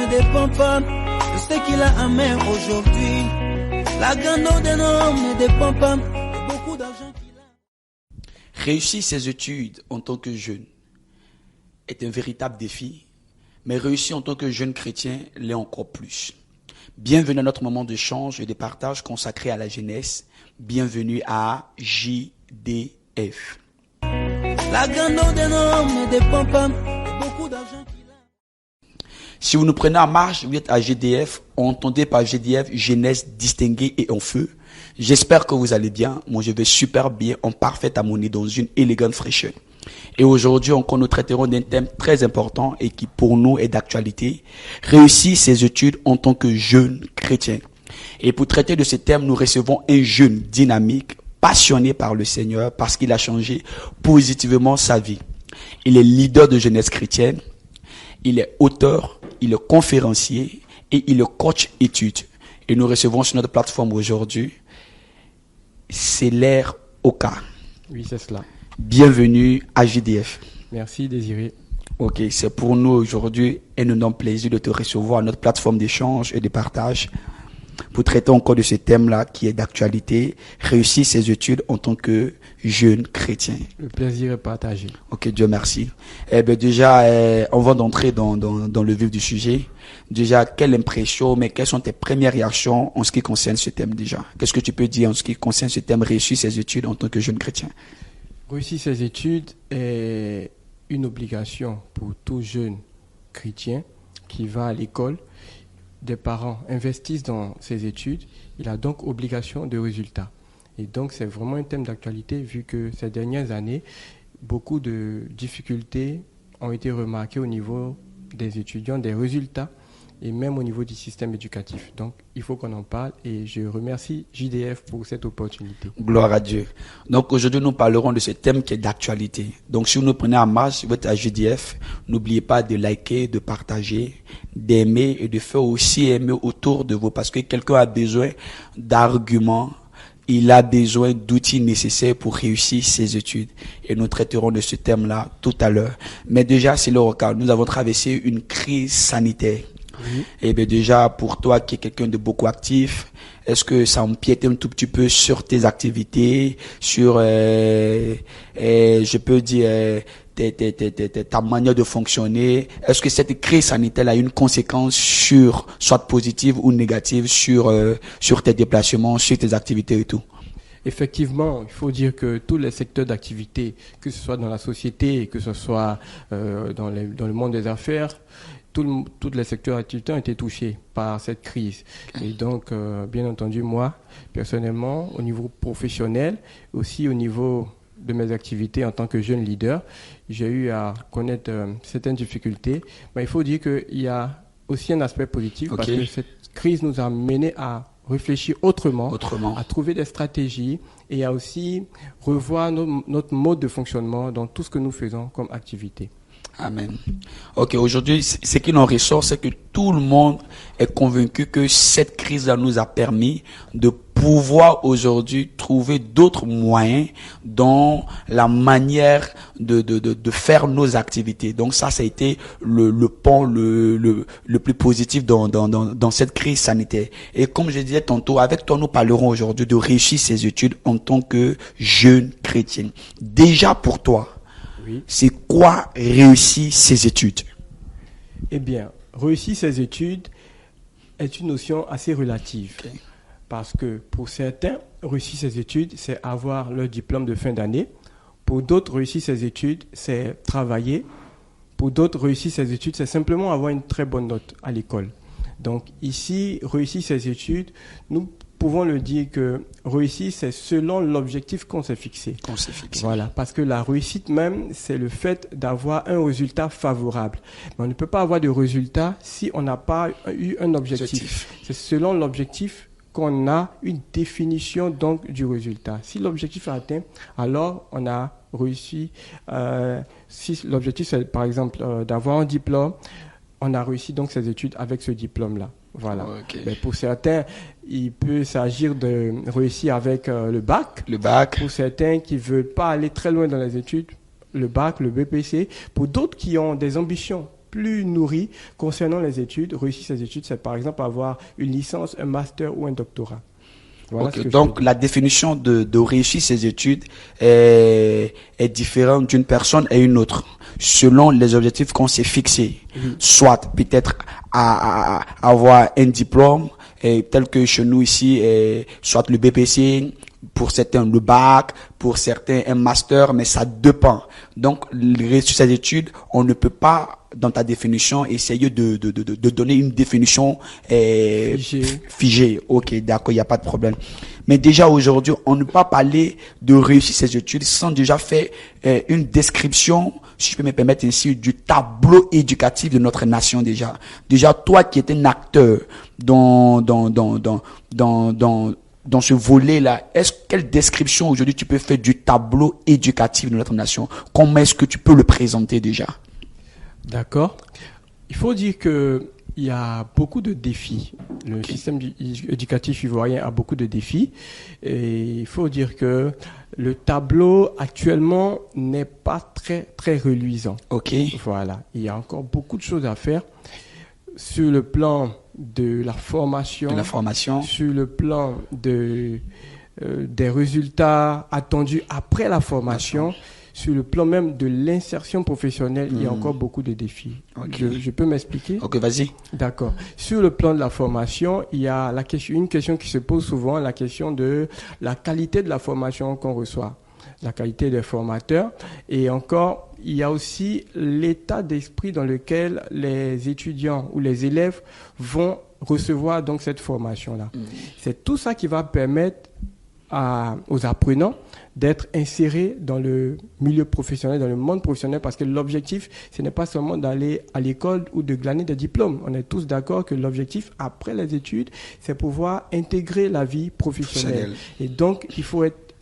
ne dépend pas de ce qu'il a à main aujourd'hui. La grandeur d'un homme ne dépend pas de beaucoup d'argent qu'il a. Réussir ses études en tant que jeune est un véritable défi, mais réussir en tant que jeune chrétien l'est encore plus. Bienvenue à notre moment d'échange et de partage consacré à la jeunesse. Bienvenue à JDF. La grandeur d'un homme ne dépend pas de beaucoup d'argent qu'il a. Si vous nous prenez en marche, vous êtes à GDF, entendez par GDF, jeunesse distinguée et en feu. J'espère que vous allez bien. Moi, je vais super bien, en parfaite harmonie, dans une élégante fraîcheur. Et aujourd'hui, encore, nous traiterons d'un thème très important et qui, pour nous, est d'actualité. Réussir ses études en tant que jeune chrétien. Et pour traiter de ce thème, nous recevons un jeune dynamique, passionné par le Seigneur, parce qu'il a changé positivement sa vie. Il est leader de jeunesse chrétienne. Il est auteur, il est conférencier et il est coach études. Et nous recevons sur notre plateforme aujourd'hui Céler Oka. Oui, c'est cela. Bienvenue à JDF. Merci, Désiré. Ok, c'est pour nous aujourd'hui un énorme plaisir de te recevoir à notre plateforme d'échange et de partage pour traiter encore de ce thème-là qui est d'actualité, réussir ses études en tant que jeune chrétien. Le plaisir est partagé. Ok, Dieu merci. Déjà, on va d'entrer dans le vif du sujet. Déjà, quelle impression, mais quelles sont tes premières réactions en ce qui concerne ce thème déjà? Qu'est-ce que tu peux dire en ce qui concerne ce thème, réussir ses études en tant que jeune chrétien? Réussir ses études est une obligation pour tout jeune chrétien qui va à l'école. Des parents investissent dans ses études, il a donc obligation de résultats. Et donc c'est vraiment un thème d'actualité vu que ces dernières années, beaucoup de difficultés ont été remarquées au niveau des étudiants, des résultats et même au niveau du système éducatif. Donc il faut qu'on en parle et je remercie JDF pour cette opportunité. Gloire à Dieu. Donc aujourd'hui nous parlerons de ce thème qui est d'actualité. Donc si vous nous prenez en marche, vous êtes à JDF, n'oubliez pas de liker, de partager, d'aimer et de faire aussi aimer autour de vous parce que quelqu'un a besoin d'arguments, il a besoin d'outils nécessaires pour réussir ses études. Et nous traiterons de ce thème-là tout à l'heure. Mais déjà, c'est le cas. Nous avons traversé une crise sanitaire. Oui. Et bien déjà, pour toi qui es quelqu'un de beaucoup actif, est-ce que ça empiète un tout petit peu sur tes activités, sur, je peux dire, ta manière de fonctionner? Est-ce que cette crise sanitaire a une conséquence sur, soit positive ou négative, sur tes déplacements, sur tes activités et tout? Effectivement, il faut dire que tous les secteurs d'activité, que ce soit dans la société, que ce soit dans le monde des affaires, tous les secteurs d'activité ont été touchés par cette crise. Et donc, bien entendu, moi, personnellement, au niveau professionnel, aussi au niveau de mes activités en tant que jeune leader, j'ai eu à connaître certaines difficultés. Mais il faut dire qu'il y a aussi un aspect positif parce que cette crise nous a mené à réfléchir autrement, à trouver des stratégies et à aussi revoir notre mode de fonctionnement dans tout ce que nous faisons comme activité. Amen. Ok, aujourd'hui, ce qui en ressort, c'est que tout le monde est convaincu que cette crise-là nous a permis de pouvoir aujourd'hui trouver d'autres moyens dans la manière de faire nos activités. Donc ça a été le pont le plus positif dans cette crise sanitaire. Et comme je disais tantôt, avec toi, nous parlerons aujourd'hui de réussir ses études en tant que jeune chrétien. Déjà pour toi, oui. C'est quoi réussir ses études? Eh bien, réussir ses études est une notion assez relative. Okay. Parce que pour certains, réussir ses études, c'est avoir leur diplôme de fin d'année. Pour d'autres, réussir ses études, c'est travailler. Pour d'autres, réussir ses études, c'est simplement avoir une très bonne note à l'école. Donc ici, réussir ses études, nous pouvons le dire que réussir, c'est selon l'objectif qu'on s'est fixé. Voilà, parce que la réussite même, c'est le fait d'avoir un résultat favorable. Mais on ne peut pas avoir de résultat si on n'a pas eu un objectif. C'est selon l'objectif qu'on a une définition donc du résultat. Si l'objectif est atteint, alors on a réussi. Si l'objectif c'est par exemple d'avoir un diplôme, on a réussi donc ses études avec ce diplôme-là. Voilà. Okay. Mais pour certains, il peut s'agir de réussir avec le bac. Le bac. Pour certains qui ne veulent pas aller très loin dans les études, le bac, le BPC. Pour d'autres qui ont des ambitions plus nourri concernant les études. Réussir ses études, c'est par exemple avoir une licence, un master ou un doctorat. Voilà Ok, donc la définition de réussir ses études est différente d'une personne à une autre, selon les objectifs qu'on s'est fixés. Soit peut-être à avoir un diplôme, tel que chez nous ici, soit le BPC, pour certains le bac, pour certains un master, mais ça dépend. Donc, réussir ses études, on ne peut pas, dans ta définition, essayer de donner une définition figée. Ok, d'accord, il n'y a pas de problème. Mais déjà aujourd'hui, on ne peut pas parler de réussir ses études sans déjà faire une description, si je peux me permettre ainsi, du tableau éducatif de notre nation déjà. Déjà, toi qui es un acteur dans ce volet-là, quelle description aujourd'hui tu peux faire du tableau éducatif de notre nation? Comment est-ce que tu peux le présenter déjà? D'accord. Il faut dire que il y a beaucoup de défis. Le système éducatif ivoirien a beaucoup de défis. Et il faut dire que le tableau actuellement n'est pas très reluisant. Ok. Voilà. Il y a encore beaucoup de choses à faire sur le plan de la formation. Sur le plan des résultats attendus après la formation. Sur le plan même de l'insertion professionnelle, il y a encore beaucoup de défis. Okay. Je peux m'expliquer? Ok, vas-y. D'accord. Sur le plan de la formation, il y a une question qui se pose souvent, la question de la qualité de la formation qu'on reçoit, la qualité des formateurs. Et encore, il y a aussi l'état d'esprit dans lequel les étudiants ou les élèves vont recevoir donc cette formation-là. C'est tout ça qui va permettre aux apprenants d'être insérés dans le milieu professionnel, dans le monde professionnel, parce que l'objectif, ce n'est pas seulement d'aller à l'école ou de glaner des diplômes. On est tous d'accord que l'objectif, après les études, c'est pouvoir intégrer la vie professionnelle. Et donc, il faut être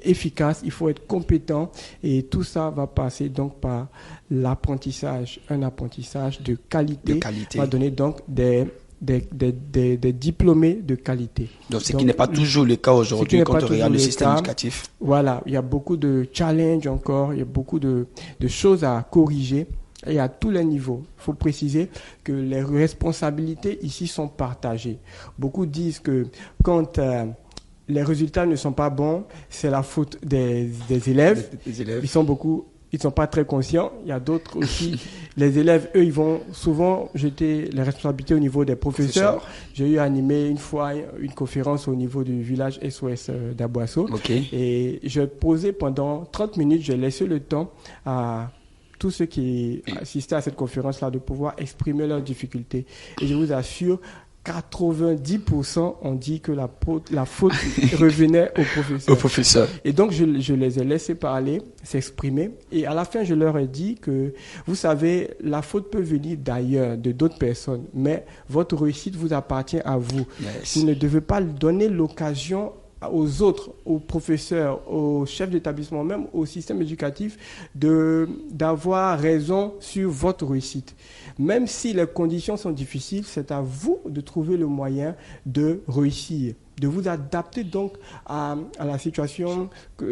efficace, il faut être compétent, et tout ça va passer donc par l'apprentissage, un apprentissage de qualité. Va donner donc des diplômés de qualité. Donc, ce qui n'est pas toujours le cas aujourd'hui quand on regarde le système éducatif. Voilà, il y a beaucoup de challenges encore, il y a beaucoup de choses à corriger et à tous les niveaux. Il faut préciser que les responsabilités ici sont partagées. Beaucoup disent que quand les résultats ne sont pas bons, c'est la faute des élèves. Ils ne sont pas très conscients. Il y a d'autres aussi. Les élèves, eux, ils vont souvent jeter les responsabilités au niveau des professeurs. J'ai eu à animer une fois une conférence au niveau du village SOS d'Aboisseau. Et je posais pendant 30 minutes, j'ai laissé le temps à tous ceux qui assistaient à cette conférence-là de pouvoir exprimer leurs difficultés. Et je vous assure, 90% ont dit que la faute revenait au professeur. Et donc, je les ai laissés parler, s'exprimer. Et à la fin, je leur ai dit que, vous savez, la faute peut venir d'ailleurs, de d'autres personnes. Mais votre réussite vous appartient à vous. Vous ne devez pas donner l'occasion aux autres, aux professeurs, aux chefs d'établissement, même au système éducatif, d'avoir raison sur votre réussite. Même si les conditions sont difficiles, c'est à vous de trouver le moyen de réussir, de vous adapter donc à la situation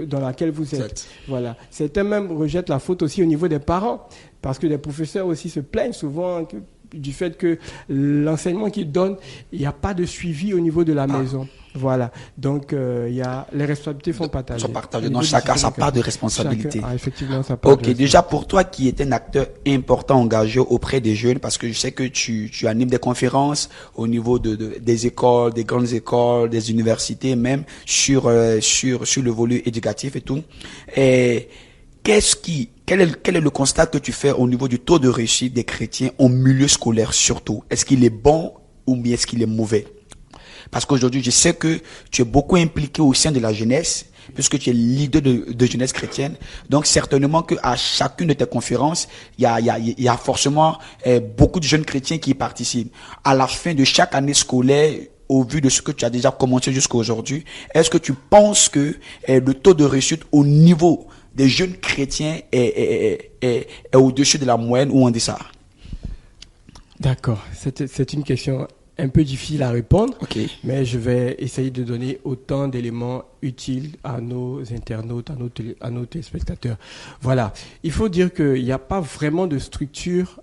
dans laquelle vous êtes. Voilà. Certains même rejettent la faute aussi au niveau des parents, parce que les professeurs aussi se plaignent souvent du fait que l'enseignement qu'ils donnent, il n'y a pas de suivi au niveau de la maison. Voilà. Donc, les responsabilités sont partagées. Donc, chacun a sa part de responsabilité. Effectivement, sa part de responsabilité. Déjà, pour toi qui es un acteur important engagé auprès des jeunes, parce que je sais que tu animes des conférences au niveau des écoles, des grandes écoles, des universités, même sur le volet éducatif et tout. Et quel est le constat que tu fais au niveau du taux de réussite des chrétiens en milieu scolaire surtout? Est-ce qu'il est bon ou bien est-ce qu'il est mauvais? Parce qu'aujourd'hui, je sais que tu es beaucoup impliqué au sein de la jeunesse, puisque tu es leader de jeunesse chrétienne. Donc, certainement qu'à chacune de tes conférences, il y a forcément beaucoup de jeunes chrétiens qui y participent. À la fin de chaque année scolaire, au vu de ce que tu as déjà commencé jusqu'à aujourd'hui, est-ce que tu penses que le taux de réussite au niveau des jeunes chrétiens est au-dessus de la moyenne ou en deçà? D'accord. C'est une question un peu difficile à répondre, mais je vais essayer de donner autant d'éléments utiles à nos internautes, à nos téléspectateurs. Voilà. Il faut dire qu'il n'y a pas vraiment de structure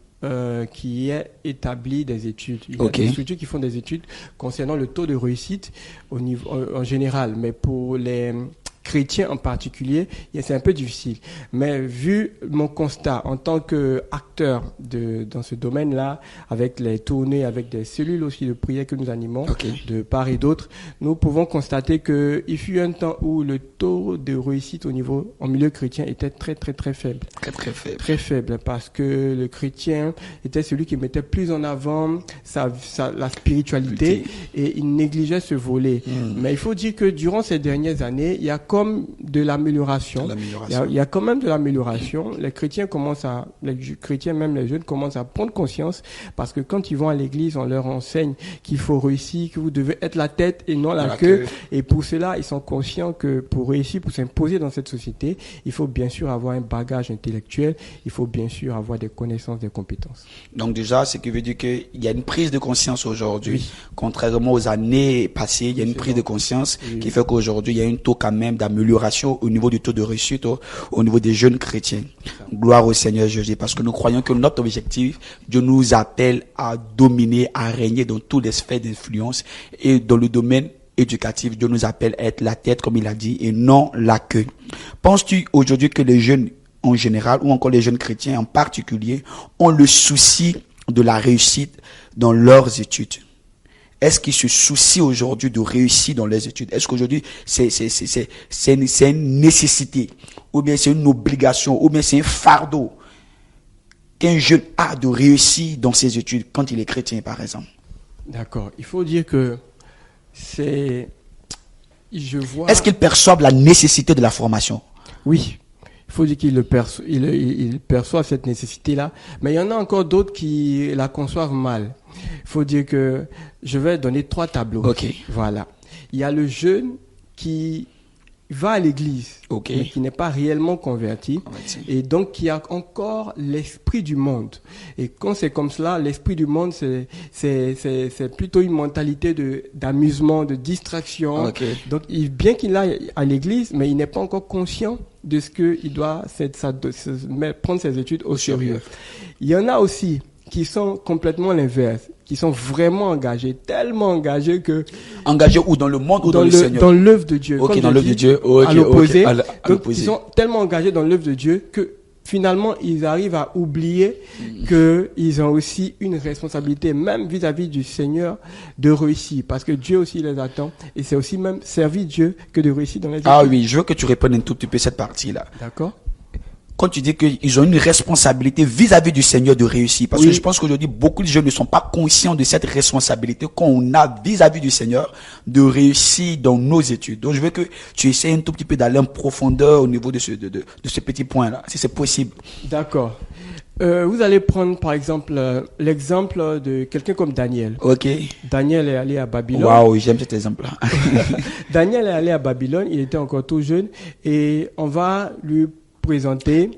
qui est établi des études. Il y a Ok. des structures qui font des études concernant le taux de réussite au niveau, en général, mais pour les chrétiens en particulier, c'est un peu difficile. Mais vu mon constat en tant qu'acteur dans ce domaine-là, avec les tournées, avec des cellules aussi de prière que nous animons, Ok. de part et d'autre, nous pouvons constater qu'il fut un temps où le taux de réussite en milieu chrétien était très très très faible. Très très faible. Très faible, parce que le chrétien était celui qui mettait plus en avant la spiritualité et il négligeait ce volet. Mais il faut dire que durant ces dernières années, il y a comme de l'amélioration. Il y a quand même de l'amélioration. Les chrétiens même les jeunes commencent à prendre conscience, parce que quand ils vont à l'église, on leur enseigne qu'il faut réussir, que vous devez être la tête et non la queue. Et pour cela, ils sont conscients que pour réussir, pour s'imposer dans cette société, il faut bien sûr avoir un bagage intellectuel, il faut bien sûr avoir des connaissances, des compétences. Donc déjà, ce qui veut dire qu'il y a une prise de conscience aujourd'hui. Oui. Contrairement aux années passées, il y a une prise de conscience qui fait qu'aujourd'hui, il y a un taux quand même d'amélioration au niveau du taux de réussite au niveau des jeunes chrétiens. Gloire au Seigneur Jésus, parce que nous croyons que notre objectif, Dieu nous appelle à dominer, à régner dans toutes les sphères d'influence, et dans le domaine éducatif, Dieu nous appelle à être la tête, comme il a dit, et non la queue. Penses-tu aujourd'hui que les jeunes en général, ou encore les jeunes chrétiens en particulier, ont le souci de la réussite dans leurs études? Est-ce qu'ils se soucient aujourd'hui de réussir dans les études? Est-ce qu'aujourd'hui c'est une nécessité, ou bien c'est une obligation, ou bien c'est un fardeau qu'un jeune a de réussir dans ses études quand il est chrétien, par exemple? D'accord. Il faut dire que Est-ce qu'ils perçoivent la nécessité de la formation? Oui. Il faut dire qu'il perçoit cette nécessité-là. Mais il y en a encore d'autres qui la conçoivent mal. Il faut dire que je vais donner 3 tableaux. Ok. Voilà. Il y a le jeune qui va à l'église, Ok. mais qui n'est pas réellement converti, et donc qui a encore l'esprit du monde. Et quand c'est comme cela, l'esprit du monde, c'est plutôt une mentalité d'amusement, de distraction. Ok. Donc, bien qu'il aille à l'église, mais il n'est pas encore conscient de ce qu'il doit prendre ses études au sérieux. Il y en a aussi qui sont complètement l'inverse, qui sont vraiment engagés, tellement engagés que... Engagés où? Dans le monde ou dans le Seigneur? Dans l'œuvre de Dieu. Ok, dans l'œuvre de Dieu. Ok, à l'opposé. ok, à Donc, l'opposé. ils sont tellement engagés dans l'œuvre de Dieu que finalement, ils arrivent à oublier qu'ils ont aussi une responsabilité, même vis-à-vis du Seigneur, de réussir. Parce que Dieu aussi les attend. Et c'est aussi même servir Dieu que de réussir dans les études. Ah oui, je veux que tu répondes un tout petit peu cette partie-là. D'accord. Quand tu dis qu'ils ont une responsabilité vis-à-vis du Seigneur de réussir, parce que je pense qu'aujourd'hui, beaucoup de jeunes ne sont pas conscients de cette responsabilité qu'on a vis-à-vis du Seigneur de réussir dans nos études. Donc, je veux que tu essaies un tout petit peu d'aller en profondeur au niveau de ce petit point-là, si c'est possible. D'accord. Vous allez prendre, par exemple, l'exemple de quelqu'un comme Daniel. Ok. Daniel est allé à Babylone. Waouh, j'aime cet exemple-là. Daniel est allé à Babylone, il était encore tout jeune, et on va lui présenter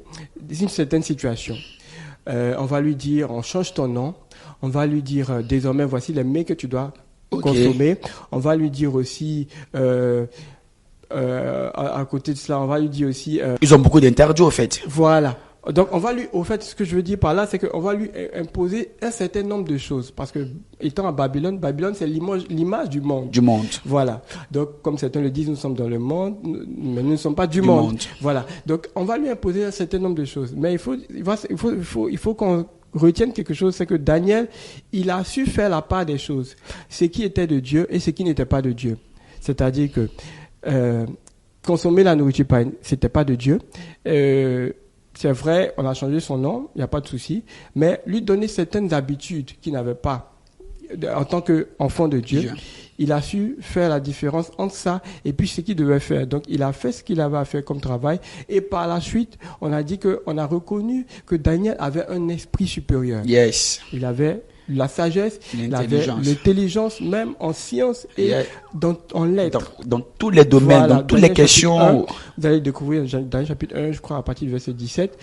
une certaine situation. On va lui dire, on change ton nom. On va lui dire, désormais, voici les mets que tu dois consommer. On va lui dire aussi, à côté de cela, on va lui dire aussi... Ils ont beaucoup d'interdits, au fait. Voilà. Donc, au fait, ce que je veux dire par là, c'est qu'on va lui imposer un certain nombre de choses. Parce que, étant à Babylone, c'est l'image du monde. Du monde. Voilà. Donc, comme certains le disent, nous sommes dans le monde, mais nous ne sommes pas du monde. Voilà. Donc, on va lui imposer un certain nombre de choses. Mais il faut qu'on retienne quelque chose, c'est que Daniel, il a su faire la part des choses. Ce qui était de Dieu et ce qui n'était pas de Dieu. C'est-à-dire que, consommer la nourriture, c'était pas de Dieu. C'est vrai, on a changé son nom, il n'y a pas de souci, mais lui donner certaines habitudes qu'il n'avait pas en tant qu'enfant de Dieu, il a su faire la différence entre ça et puis ce qu'il devait faire. Donc, il a fait ce qu'il avait à faire comme travail, et par la suite, on a reconnu que Daniel avait un esprit supérieur. Yes. Il avait la sagesse, l'intelligence, même en sciences et en lettres. Dans tous les domaines, voilà, dans toutes les questions. 1, vous allez découvrir dans le chapitre 1, je crois, à partir du verset 17.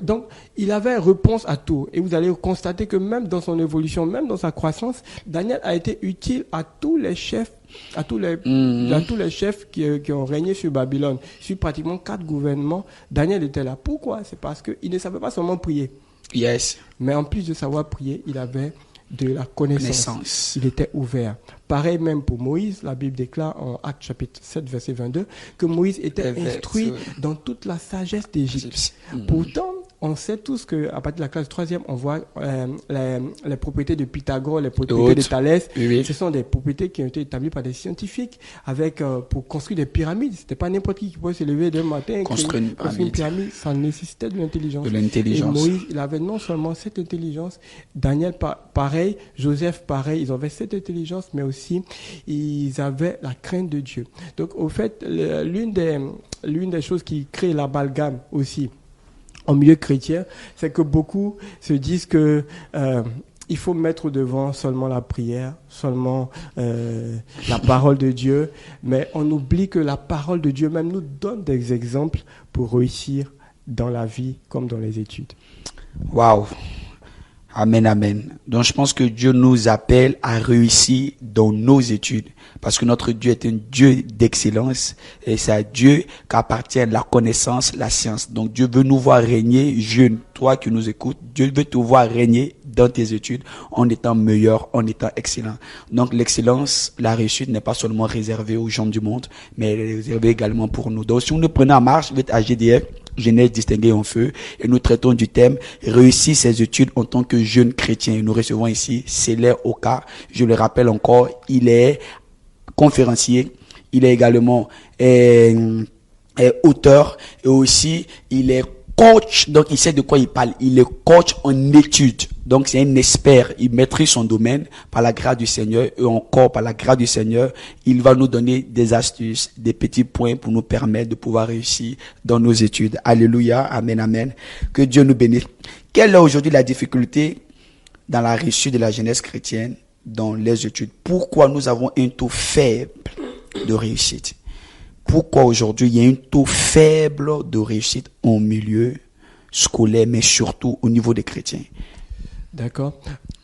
Donc, il avait réponse à tout. Et vous allez constater que même dans son évolution, même dans sa croissance, Daniel a été utile à tous les chefs, à tous les chefs qui ont régné sur Babylone, sur pratiquement 4 gouvernements. Daniel était là. Pourquoi? C'est parce qu'il ne savait pas seulement prier. Yes. Mais en plus de savoir prier, il avait de la connaissance. Il était ouvert. Pareil même pour Moïse, la Bible déclare en Actes chapitre 7, verset 22, que Moïse était instruit dans toute la sagesse d'Égypte. Pourtant, on sait tous qu'à partir de la classe 3e, on voit les propriétés de Pythagore, les propriétés de Thalès. Oui. Ce sont des propriétés qui ont été établies par des scientifiques pour construire des pyramides. C'était pas n'importe qui pouvait se lever d'un matin et construire une pyramide. Ça nécessitait de l'intelligence. Et Moïse, il avait non seulement cette intelligence, Daniel pareil, Joseph pareil, ils avaient cette intelligence, mais aussi ils avaient la crainte de Dieu. Donc au fait, l'une des choses qui crée l'amalgame aussi en milieu chrétien, c'est que beaucoup se disent que il faut mettre devant seulement la prière, seulement la parole de Dieu, mais on oublie que la parole de Dieu même nous donne des exemples pour réussir dans la vie comme dans les études. Waouh! Amen, amen. Donc je pense que Dieu nous appelle à réussir dans nos études. Parce que notre Dieu est un Dieu d'excellence. Et c'est à Dieu qu'appartient la connaissance, la science. Donc Dieu veut nous voir régner, jeune, toi qui nous écoutes. Dieu veut te voir régner dans tes études en étant meilleur, en étant excellent. Donc l'excellence, la réussite n'est pas seulement réservée aux gens du monde, mais elle est réservée également pour nous. Donc si nous prenons en marche, vous êtes à GDF, Jeunesse distinguée en feu, et nous traitons du thème réussir ses études en tant que jeune chrétien. Nous recevons ici Célère Oka. Je le rappelle encore, il est conférencier, il est également auteur et aussi il est coach, donc il sait de quoi il parle. Il est coach en études, donc c'est un expert. Il maîtrise son domaine par la grâce du Seigneur et encore par la grâce du Seigneur, il va nous donner des astuces, des petits points pour nous permettre de pouvoir réussir dans nos études. Alléluia, amen, amen. Que Dieu nous bénisse. Quelle est aujourd'hui la difficulté dans la réussite de la jeunesse chrétienne dans les études? Pourquoi nous avons un taux faible de réussite? Pourquoi aujourd'hui il y a un taux faible de réussite en milieu scolaire, mais surtout au niveau des chrétiens? D'accord.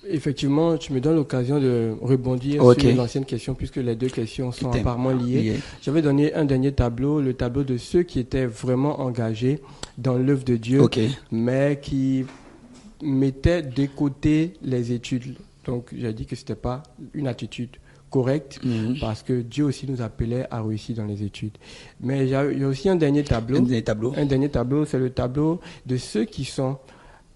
Effectivement, tu me donnes l'occasion de rebondir sur l'ancienne question, puisque les deux questions sont apparemment liées. J'avais donné un dernier tableau, le tableau de ceux qui étaient vraiment engagés dans l'œuvre de Dieu, mais qui mettaient de côté les études. Donc, j'ai dit que c'était pas une attitude correcte, parce que Dieu aussi nous appelait à réussir dans les études. Mais il y a aussi un dernier tableau. Un dernier tableau, c'est le tableau de ceux qui sont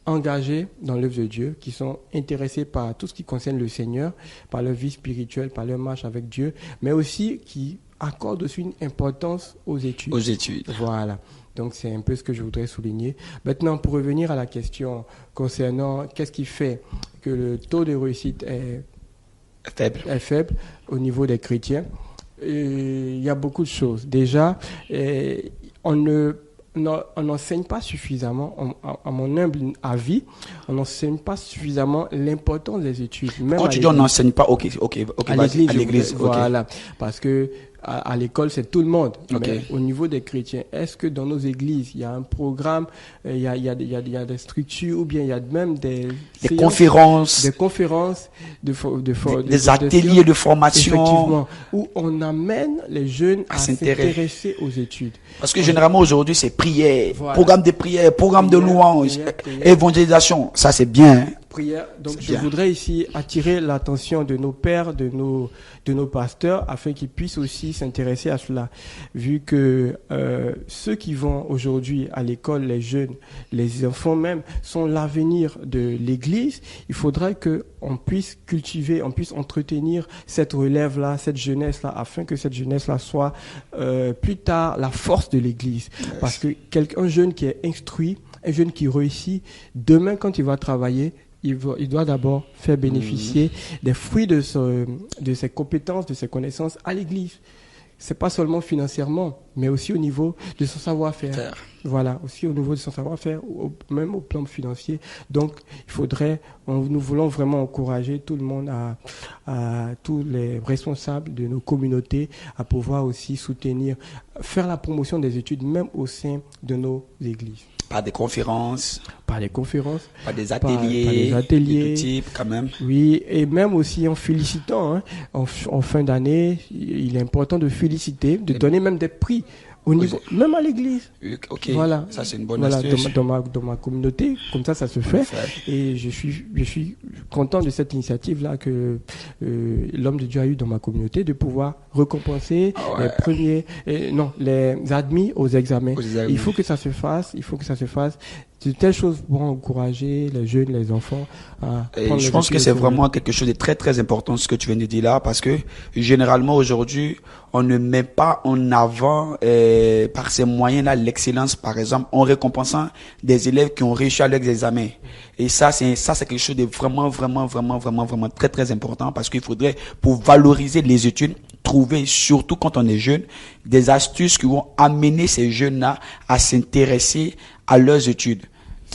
engagés dans l'œuvre de Dieu, qui sont intéressés par tout ce qui concerne le Seigneur, par leur vie spirituelle, par leur marche avec Dieu, mais aussi qui accordent aussi une importance aux études. Aux études. Voilà. Donc, c'est un peu ce que je voudrais souligner. Maintenant, pour revenir à la question concernant qu'est-ce qui fait que le taux de réussite est faible au niveau des chrétiens, il y a beaucoup de choses. Déjà, on n'enseigne pas suffisamment, à mon humble avis, on n'enseigne pas suffisamment l'importance des études. Même quand tu dis on n'enseigne pas, à l'église, voilà, parce que à l'école, c'est tout le monde. Mais au niveau des chrétiens, est-ce que dans nos églises, il y a un programme, il y a des structures, ou bien il y a même des conférences, des ateliers de formation, effectivement, où on amène les jeunes à s'intéresser aux études. Parce que généralement aujourd'hui, c'est prière, programme de prière, programme de louange, évangélisation. Ça, c'est bien. Prière. Donc, je voudrais ici attirer l'attention de nos pères, de nos pasteurs, afin qu'ils puissent aussi s'intéresser à cela. Vu que ceux qui vont aujourd'hui à l'école, les jeunes, les enfants même, sont l'avenir de l'Église, il faudrait qu'on puisse cultiver, on puisse entretenir cette relève-là, cette jeunesse-là, afin que cette jeunesse-là soit plus tard la force de l'Église. Parce que un jeune qui est instruit, un jeune qui réussit, demain quand il va travailler, il doit d'abord faire bénéficier des fruits de ses compétences, de ses connaissances à l'Église. C'est pas seulement financièrement, mais aussi au niveau de son savoir-faire. Voilà, aussi au niveau de son savoir-faire, même au plan financier. Donc, nous voulons vraiment encourager tout le monde, tous les responsables de nos communautés, à pouvoir aussi faire la promotion des études, même au sein de nos églises. Par des conférences. Par des ateliers. Par des ateliers. De tout type, quand même. Oui, et même aussi en félicitant. En fin d'année, il est important de féliciter, de donner même des prix Au niveau, même à l'église. Ok, Voilà. ça c'est une bonne Voilà, astuce. dans ma communauté, comme ça se fait. Et je suis content de cette initiative-là que l'homme de Dieu a eu dans ma communauté, de pouvoir récompenser les premiers, les admis aux examens. Il faut que ça se fasse, De telles choses vont encourager les jeunes, les enfants à prendre je pense que c'est vraiment quelque chose de très très important ce que tu viens de dire là, parce que généralement aujourd'hui on ne met pas en avant par ces moyens-là l'excellence, par exemple en récompensant des élèves qui ont réussi à leurs examens. Et ça c'est quelque chose de vraiment très très important, parce qu'il faudrait, pour valoriser les études, trouver, surtout quand on est jeune, des astuces qui vont amener ces jeunes-là à s'intéresser à leurs études.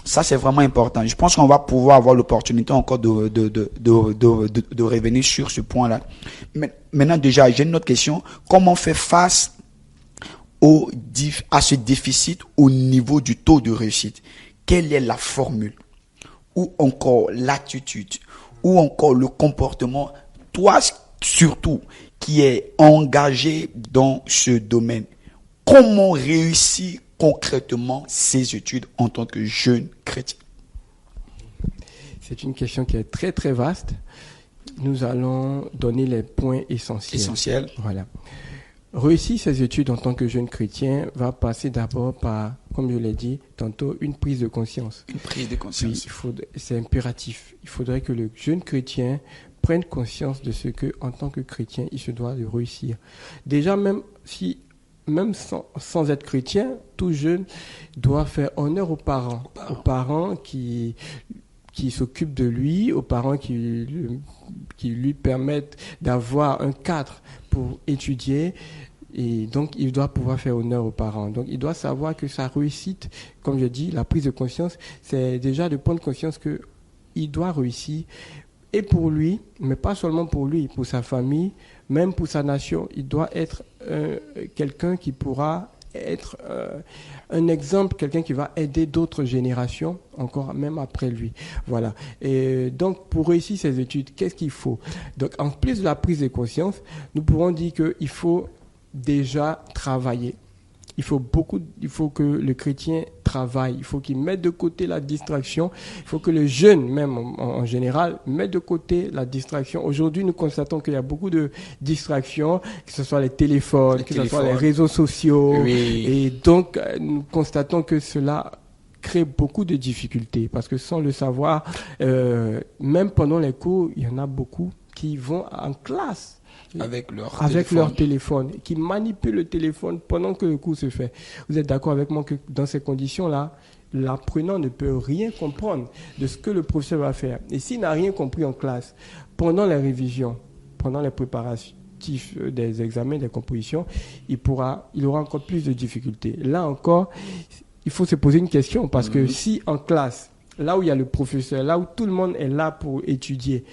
Ça, c'est vraiment important. Je pense qu'on va pouvoir avoir l'opportunité encore de revenir sur ce point-là. Maintenant, déjà, j'ai une autre question. Comment on fait face à ce déficit au niveau du taux de réussite? Quelle est la formule? Ou encore l'attitude? Ou encore le comportement? Toi, surtout, qui est engagé dans ce domaine, comment réussir concrètement ses études en tant que jeune chrétien? C'est une question qui est très très vaste. Nous allons donner les points essentiels. Voilà. Réussir ses études en tant que jeune chrétien va passer d'abord par, comme je l'ai dit tantôt, une prise de conscience. Une prise de conscience. Oui, c'est impératif. Il faudrait que le jeune chrétien prenne conscience de ce que, en tant que chrétien, il se doit de réussir. Déjà, même sans être chrétien, tout jeune doit faire honneur aux parents qui s'occupent de lui, aux parents qui lui permettent d'avoir un cadre pour étudier. Et donc, il doit pouvoir faire honneur aux parents. Donc, il doit savoir que sa réussite, comme je dis, la prise de conscience, c'est déjà de prendre conscience qu'il doit réussir. Et pour lui, mais pas seulement pour lui, pour sa famille, même pour sa nation, il doit être quelqu'un qui pourra être un exemple, quelqu'un qui va aider d'autres générations, encore même après lui. Voilà. Et donc, pour réussir ses études, qu'est-ce qu'il faut? Donc, en plus de la prise de conscience, nous pourrons dire qu'il faut déjà travailler. Il faut que le chrétien travaille. Il faut qu'il mette de côté la distraction. Il faut que le jeune, même en général, mette de côté la distraction. Aujourd'hui, nous constatons qu'il y a beaucoup de distractions, que ce soit les téléphones, ce soit les réseaux sociaux. Oui. Et donc, nous constatons que cela crée beaucoup de difficultés. Parce que sans le savoir, même pendant les cours, il y en a beaucoup qui vont en classe avec leur téléphone, qui manipulent le téléphone pendant que le cours se fait. Vous êtes d'accord avec moi que dans ces conditions-là, l'apprenant ne peut rien comprendre de ce que le professeur va faire. Et s'il n'a rien compris en classe, pendant les révisions, pendant les préparatifs des examens, des compositions, il aura encore plus de difficultés. Là encore, il faut se poser une question, parce que si en classe, là où il y a le professeur, là où tout le monde est là pour étudier,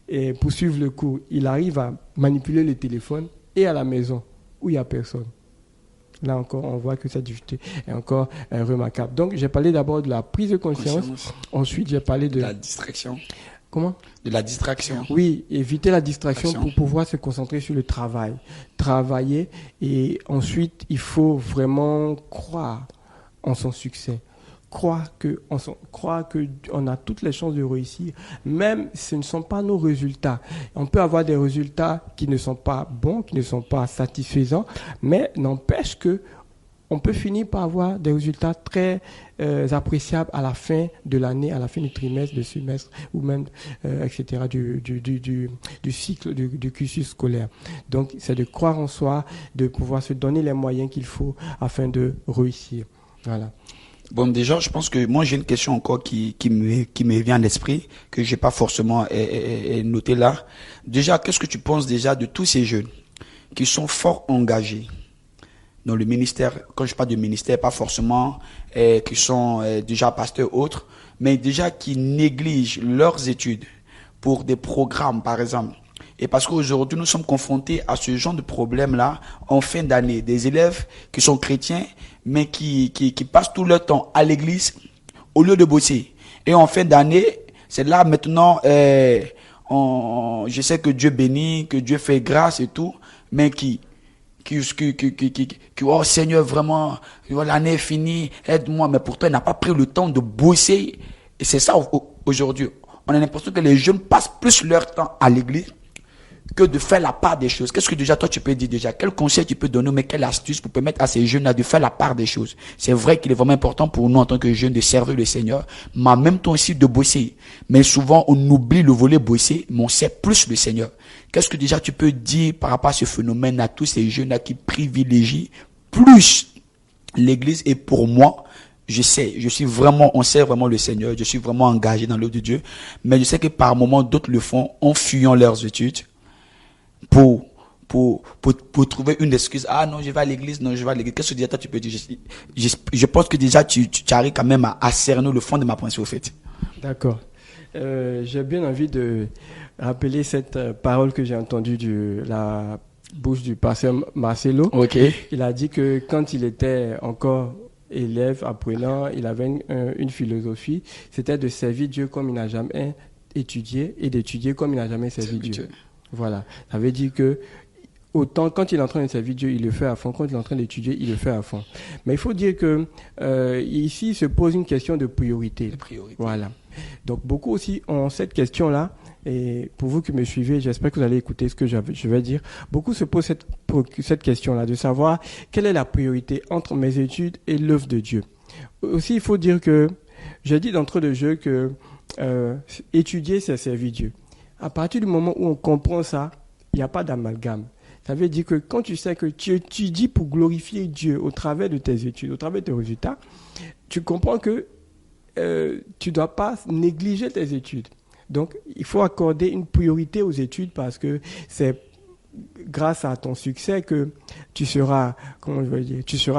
et pour suivre le cours, il arrive à manipuler le téléphone, et à la maison où il n'y a personne. Là encore, on voit que cette difficulté est encore remarquable. Donc, j'ai parlé d'abord de la prise de conscience. Ensuite, j'ai parlé de la distraction. Comment? De la distraction. Oui, éviter la distraction pour pouvoir se concentrer sur le travail. Travailler, et ensuite, il faut vraiment croire en son succès. Croire qu'on a toutes les chances de réussir, même si ce ne sont pas nos résultats. On peut avoir des résultats qui ne sont pas bons, qui ne sont pas satisfaisants, mais n'empêche que on peut finir par avoir des résultats très appréciables à la fin de l'année, à la fin du trimestre, du semestre, ou même, etc., du cycle, du cursus scolaire. Donc, c'est de croire en soi, de pouvoir se donner les moyens qu'il faut afin de réussir. Voilà. Bon, déjà, je pense que moi, j'ai une question encore qui me vient à l'esprit, que j'ai pas forcément noté là. Déjà, qu'est-ce que tu penses déjà de tous ces jeunes qui sont fort engagés dans le ministère? Quand je parle de ministère, pas forcément qui sont déjà pasteurs ou autres, mais déjà qui négligent leurs études pour des programmes, par exemple. Et parce qu'aujourd'hui, nous sommes confrontés à ce genre de problème-là en fin d'année. Des élèves qui sont chrétiens, mais qui passent tout leur temps à l'église au lieu de bosser. Et en fin d'année, c'est là maintenant, je sais que Dieu bénit, que Dieu fait grâce et tout, mais qui oh Seigneur, vraiment, l'année est finie, aide-moi. Mais pourtant, il n'a pas pris le temps de bosser. Et c'est ça aujourd'hui. On a l'impression que les jeunes passent plus leur temps à l'église que de faire la part des choses. Qu'est-ce que déjà toi tu peux dire déjà? Quel conseil tu peux donner, mais quelle astuce pour permettre à ces jeunes-là de faire la part des choses? C'est vrai qu'il est vraiment important pour nous en tant que jeunes de servir le Seigneur, mais en même temps aussi de bosser. Mais souvent on oublie le volet bosser, mais on sait plus le Seigneur. Qu'est-ce que déjà tu peux dire par rapport à ce phénomène, à tous ces jeunes-là qui privilégient plus l'église? Et pour moi, on sert vraiment le Seigneur, je suis vraiment engagé dans l'œuvre de Dieu, mais je sais que par moments d'autres le font en fuyant leurs études, pour trouver une excuse. Ah non, je vais à l'église, non, je vais à l'église. Qu'est-ce que déjà toi tu peux dire? Je pense que déjà tu arrives quand même à cerner le fond de ma pensée au fait. D'accord. J'ai bien envie de rappeler cette parole que j'ai entendue de la bouche du pasteur Marcelo. Ok. Il a dit que quand il était encore élève, apprenant, il avait une philosophie, c'était de servir Dieu comme il n'a jamais étudié et d'étudier comme il n'a jamais servi Dieu. Voilà. Ça veut dire que autant quand il est en train de servir Dieu, il le fait à fond. Quand il est en train d'étudier, il le fait à fond. Mais il faut dire que ici se pose une question de priorité. Voilà. Donc beaucoup aussi ont cette question-là. Et pour vous qui me suivez, j'espère que vous allez écouter ce que je vais dire. Beaucoup se posent cette question-là, de savoir quelle est la priorité entre mes études et l'œuvre de Dieu. Aussi, il faut dire que j'ai dit d'entrée de jeu que étudier, c'est servir Dieu. À partir du moment où on comprend ça, il n'y a pas d'amalgame. Ça veut dire que quand tu sais que tu étudies pour glorifier Dieu au travers de tes études, au travers de tes résultats, tu comprends que tu ne dois pas négliger tes études. Donc, il faut accorder une priorité aux études parce que c'est grâce à ton succès que tu seras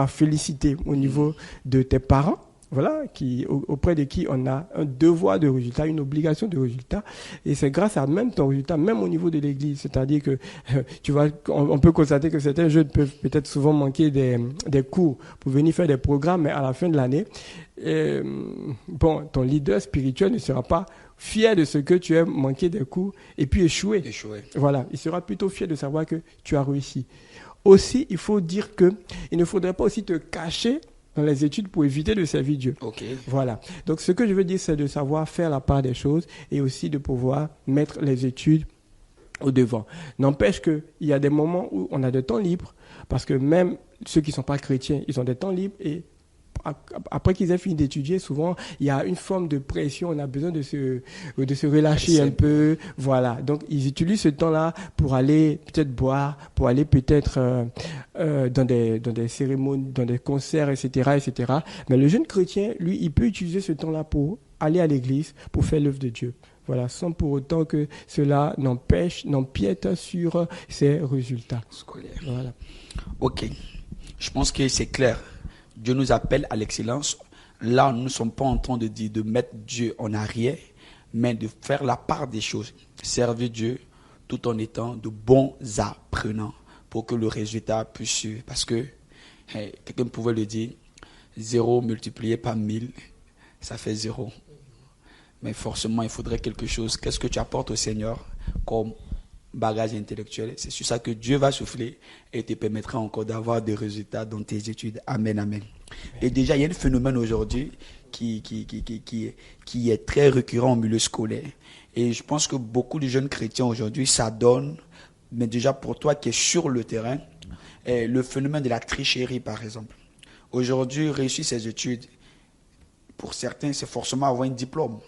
félicité au niveau de tes parents. Voilà, auprès de qui on a un devoir de résultat, une obligation de résultat, et c'est grâce à même ton résultat, même au niveau de l'église, c'est-à-dire que on peut constater que certains jeunes peuvent peut-être souvent manquer des cours pour venir faire des programmes, mais à la fin de l'année, ton leader spirituel ne sera pas fier de ce que tu as manqué des cours et puis échoué. Voilà, il sera plutôt fier de savoir que tu as réussi. Aussi, il faut dire que il ne faudrait pas aussi te cacher dans les études pour éviter de servir Dieu. Okay. Voilà. Donc, ce que je veux dire, c'est de savoir faire la part des choses et aussi de pouvoir mettre les études au devant. N'empêche qu'il y a des moments où on a des temps libres, parce que même ceux qui ne sont pas chrétiens, ils ont des temps libres et après qu'ils aient fini d'étudier, souvent, il y a une forme de pression, on a besoin de se relâcher un peu. Voilà. Donc, ils utilisent ce temps-là pour aller peut-être boire, pour aller peut-être dans des cérémonies, dans des concerts, etc., etc. Mais le jeune chrétien, lui, il peut utiliser ce temps-là pour aller à l'église, pour faire l'œuvre de Dieu. Voilà, sans pour autant que cela n'empiète sur ses résultats scolaires. Voilà. Ok. Je pense que c'est clair. Dieu nous appelle à l'excellence. Là, nous ne sommes pas en train de dire de mettre Dieu en arrière, mais de faire la part des choses. Servir Dieu tout en étant de bons apprenants pour que le résultat puisse suivre. Parce que, quelqu'un pouvait le dire, 0 multiplié par 1000, ça fait 0. Mais forcément, il faudrait quelque chose. Qu'est-ce que tu apportes au Seigneur comme bagage intellectuel? C'est sur ça que Dieu va souffler et te permettra encore d'avoir des résultats dans tes études. Amen, amen. Et déjà, il y a un phénomène aujourd'hui qui est très récurrent au milieu scolaire. Et je pense que beaucoup de jeunes chrétiens aujourd'hui s'adonnent, mais déjà pour toi qui es sur le terrain, le phénomène de la tricherie, par exemple. Aujourd'hui, réussir ses études, pour certains, c'est forcément avoir un diplôme.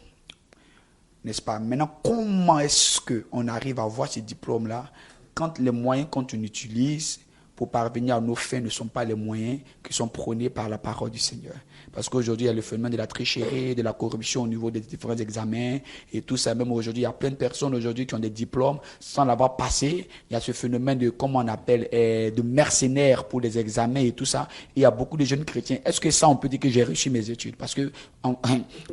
N'est-ce pas? Maintenant, comment est-ce qu'on arrive à avoir ces diplômes-là quand les moyens qu'on utilise pour parvenir à nos fins ne sont pas les moyens qui sont prônés par la parole du Seigneur? Parce qu'aujourd'hui, il y a le phénomène de la tricherie, de la corruption au niveau des différents examens et tout ça. Même aujourd'hui, il y a plein de personnes aujourd'hui qui ont des diplômes sans l'avoir passé. Il y a ce phénomène de, comment on appelle, de mercenaires pour les examens et tout ça. Et il y a beaucoup de jeunes chrétiens. Est-ce que ça, on peut dire que j'ai réussi mes études? Parce que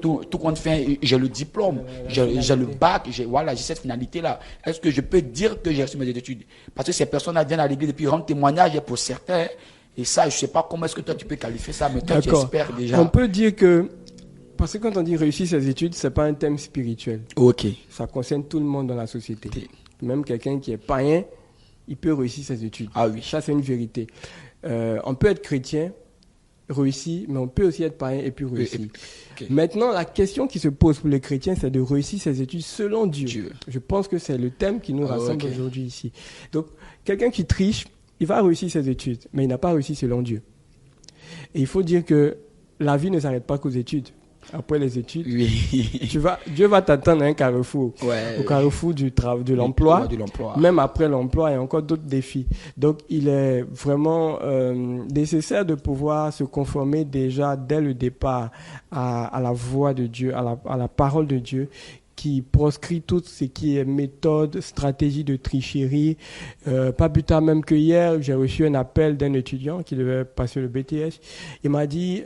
tout compte fait, j'ai le diplôme, j'ai le bac, j'ai cette finalité-là. Est-ce que je peux dire que j'ai réussi mes études? Parce que ces personnes-là viennent à l'église et puis rendent témoignage pour certains. Et ça, je ne sais pas comment est-ce que toi tu peux qualifier ça, mais toi tu espères déjà. On peut dire que, parce que quand on dit réussir ses études, ce n'est pas un thème spirituel. Ok. Ça concerne tout le monde dans la société. Même quelqu'un qui est païen il peut réussir ses études. Ah oui. Ça, c'est une vérité. On peut être chrétien, réussi, mais on peut aussi être païen et puis réussir. Okay. Maintenant, la question qui se pose pour les chrétiens, c'est de réussir ses études selon Dieu. Dieu. Je pense que c'est le thème qui nous rassemble aujourd'hui ici. Donc, quelqu'un qui triche, il va réussir ses études, mais il n'a pas réussi selon Dieu. Et il faut dire que la vie ne s'arrête pas qu'aux études. Après les études, Dieu va t'attendre à un carrefour, au carrefour de l'emploi, même après l'emploi, il y a encore d'autres défis. Donc, il est vraiment nécessaire de pouvoir se conformer déjà dès le départ à la voix de Dieu, à la parole de Dieu, qui proscrit tout ce qui est méthode, stratégie de tricherie. Pas plus tard même que hier, j'ai reçu un appel d'un étudiant qui devait passer le BTS. Il m'a dit...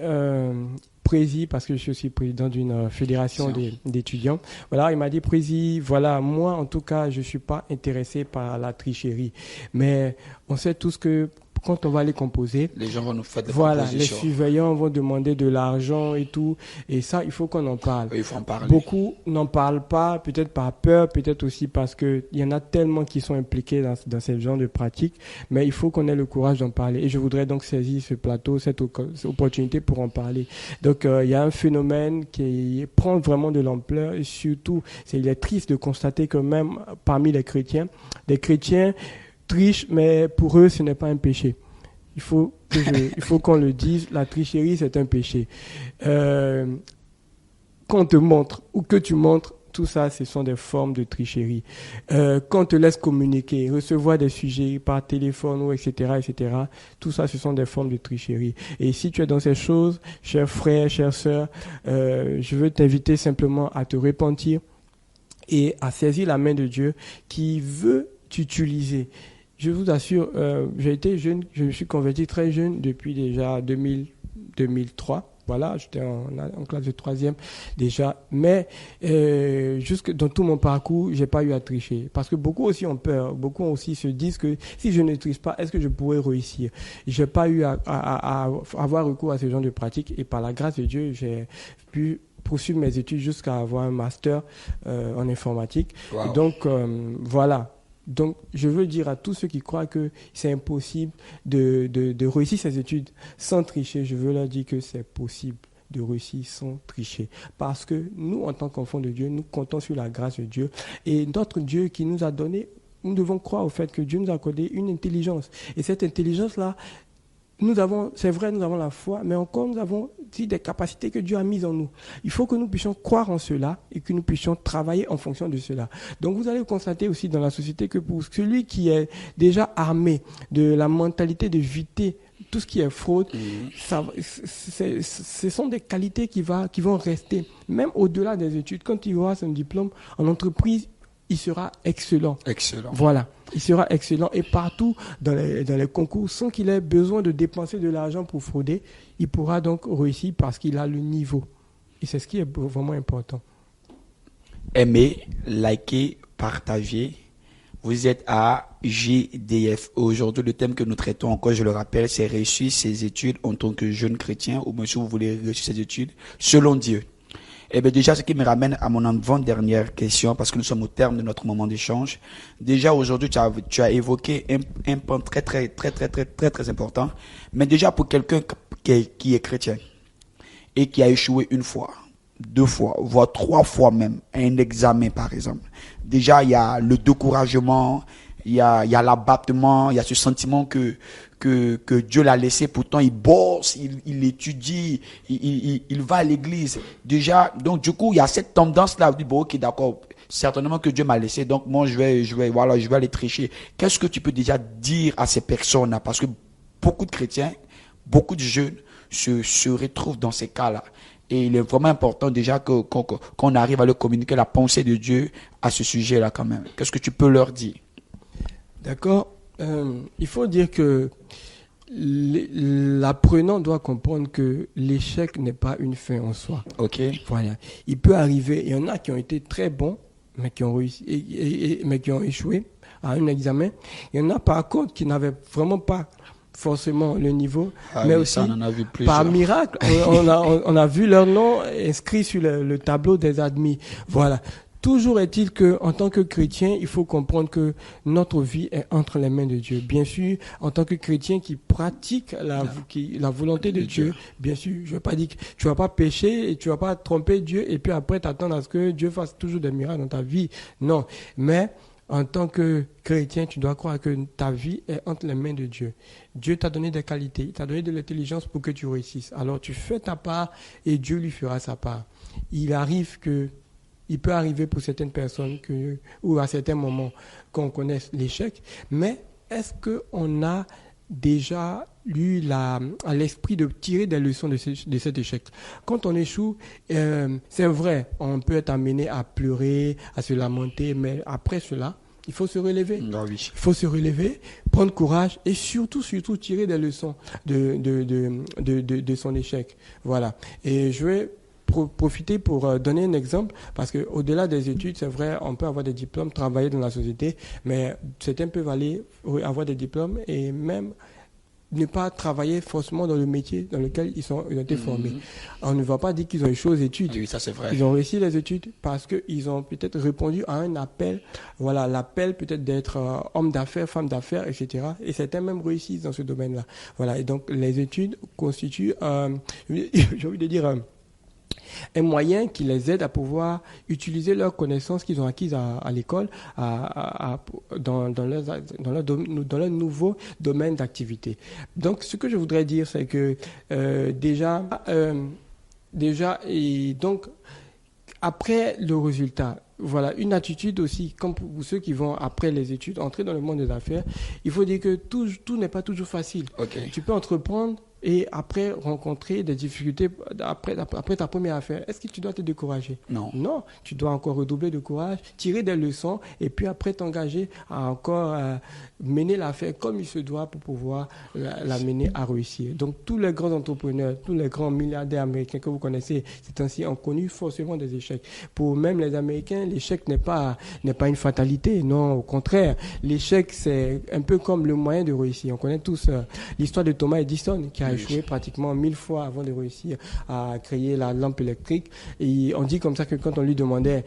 parce que je suis aussi président d'une fédération d'étudiants. Voilà, il m'a dit, Prési, voilà, moi, en tout cas, je ne suis pas intéressé par la tricherie. Mais on sait tous que quand on va les composer, les gens vont nous faire des propositions. Les surveillants vont demander de l'argent et tout. Et ça, il faut qu'on en parle. Il faut en parler. Beaucoup n'en parlent pas, peut-être par peur, peut-être aussi parce qu'il y en a tellement qui sont impliqués dans ce genre de pratiques. Mais il faut qu'on ait le courage d'en parler. Et je voudrais donc saisir ce plateau, cette opportunité pour en parler. Donc, il y a un phénomène qui prend vraiment de l'ampleur. Et surtout, il est triste de constater que même parmi les chrétiens trichent, mais pour eux, ce n'est pas un péché. Il faut qu'on le dise, la tricherie, c'est un péché. Qu'on te montre ou que tu montres, tout ça, ce sont des formes de tricherie. Qu'on te laisse communiquer, recevoir des sujets par téléphone, ou etc., tout ça, ce sont des formes de tricherie. Et si tu es dans ces choses, chers frères, chères sœurs, je veux t'inviter simplement à te repentir et à saisir la main de Dieu qui veut t'utiliser. Je vous assure, j'ai été jeune, je me suis converti très jeune depuis déjà 2003. Voilà, j'étais en classe de 3e déjà. Mais jusque dans tout mon parcours, j'ai pas eu à tricher. Parce que beaucoup aussi ont peur. Beaucoup aussi se disent que si je ne triche pas, est-ce que je pourrais réussir? J'ai pas eu à avoir recours à ce genre de pratiques. Et par la grâce de Dieu, j'ai pu poursuivre mes études jusqu'à avoir un master en informatique. Wow. Et donc, voilà. Donc, je veux dire à tous ceux qui croient que c'est impossible de réussir ses études sans tricher, je veux leur dire que c'est possible de réussir sans tricher. Parce que nous, en tant qu'enfants de Dieu, nous comptons sur la grâce de Dieu. Et notre Dieu qui nous a donné, nous devons croire au fait que Dieu nous a accordé une intelligence. Et cette intelligence-là, c'est vrai, nous avons la foi, mais encore nous avons aussi des capacités que Dieu a mises en nous. Il faut que nous puissions croire en cela et que nous puissions travailler en fonction de cela. Donc vous allez constater aussi dans la société que pour celui qui est déjà armé de la mentalité d'éviter tout ce qui est fraude, ce sont des qualités qui vont rester. Même au-delà des études, quand il aura son diplôme en entreprise, il sera excellent. Excellent. Voilà. Il sera excellent et partout dans les concours, sans qu'il ait besoin de dépenser de l'argent pour frauder, il pourra donc réussir parce qu'il a le niveau. Et c'est ce qui est vraiment important. Aimez, likez, partagez. Vous êtes à GDF. Aujourd'hui, le thème que nous traitons encore, je le rappelle, c'est réussir ses études en tant que jeune chrétien, ou bien si vous voulez réussir ses études selon Dieu. Eh bien, déjà, ce qui me ramène à mon avant-dernière question, parce que nous sommes au terme de notre moment d'échange. Déjà, aujourd'hui, tu as évoqué un point très important. Mais déjà, pour quelqu'un qui est chrétien et qui a échoué une fois, 2 fois, voire 3 fois même, à un examen, par exemple. Déjà, il y a le découragement, il y a l'abattement, il y a ce sentiment que Dieu l'a laissé, pourtant il bosse, il étudie, il va à l'église. Déjà, donc du coup, il y a cette tendance-là, bon, ok, d'accord, certainement que Dieu m'a laissé, donc moi je vais aller tricher. Qu'est-ce que tu peux déjà dire à ces personnes-là? Parce que beaucoup de chrétiens, beaucoup de jeunes se retrouvent dans ces cas-là. Et il est vraiment important déjà qu'on arrive à leur communiquer la pensée de Dieu à ce sujet-là quand même. Qu'est-ce que tu peux leur dire? D'accord. Il faut dire que l'apprenant doit comprendre que l'échec n'est pas une fin en soi. Ok. Voilà. Il peut arriver, il y en a qui ont été très bons, mais qui ont réussi, mais qui ont échoué à un examen. Il y en a par contre qui n'avaient vraiment pas forcément le niveau, mais aussi ça, on en a vu par miracle, on a vu leur nom inscrit sur le tableau des admis. Voilà. Toujours est-il qu'en tant que chrétien, il faut comprendre que notre vie est entre les mains de Dieu. Bien sûr, en tant que chrétien qui pratique la volonté de Dieu, bien sûr, je ne vais pas dire que tu ne vas pas pécher et tu ne vas pas tromper Dieu et puis après t'attendre à ce que Dieu fasse toujours des miracles dans ta vie. Non, mais en tant que chrétien, tu dois croire que ta vie est entre les mains de Dieu. Dieu t'a donné des qualités, il t'a donné de l'intelligence pour que tu réussisses. Alors tu fais ta part et Dieu lui fera sa part. Il peut arriver pour certaines personnes ou à certains moments qu'on connaisse l'échec, mais est-ce qu'on a déjà eu à l'esprit de tirer des leçons de cet échec? Quand on échoue, c'est vrai, on peut être amené à pleurer, à se lamenter, mais après cela, il faut se relever. Ah oui. Il faut se relever, prendre courage et surtout tirer des leçons de son échec. Voilà. Et je vais profiter pour donner un exemple, parce qu'au-delà des études, c'est vrai, on peut avoir des diplômes, travailler dans la société, mais certains peuvent avoir des diplômes et même ne pas travailler forcément dans le métier dans lequel ils ont été formés. On ne va pas dire qu'ils ont échoué aux études. Oui, ça c'est vrai. Ils ont réussi les études parce qu'ils ont peut-être répondu à un appel, voilà, l'appel peut-être d'être homme d'affaires, femme d'affaires, etc. Et certains même réussissent dans ce domaine-là. Voilà, et donc les études constituent, j'ai envie de dire, un moyen qui les aide à pouvoir utiliser leurs connaissances qu'ils ont acquises à l'école dans leur nouveau domaine d'activité. Donc, ce que je voudrais dire, c'est que déjà, et donc, après le résultat, voilà, une attitude aussi, comme pour ceux qui vont après les études, entrer dans le monde des affaires, il faut dire que tout n'est pas toujours facile. Okay. Tu peux entreprendre et après rencontrer des difficultés après ta première affaire. Est-ce que tu dois te décourager? Non. Non, tu dois encore redoubler de courage, tirer des leçons et puis après t'engager à encore mener l'affaire comme il se doit pour pouvoir la mener à réussir. Donc tous les grands entrepreneurs, tous les grands milliardaires américains que vous connaissez, c'est ainsi, ont connu forcément des échecs. Pour même les Américains, l'échec n'est pas une fatalité. Non, au contraire, l'échec c'est un peu comme le moyen de réussir. On connaît tous l'histoire de Thomas Edison qui a échoué pratiquement 1000 fois avant de réussir à créer la lampe électrique. Et on dit comme ça que quand on lui demandait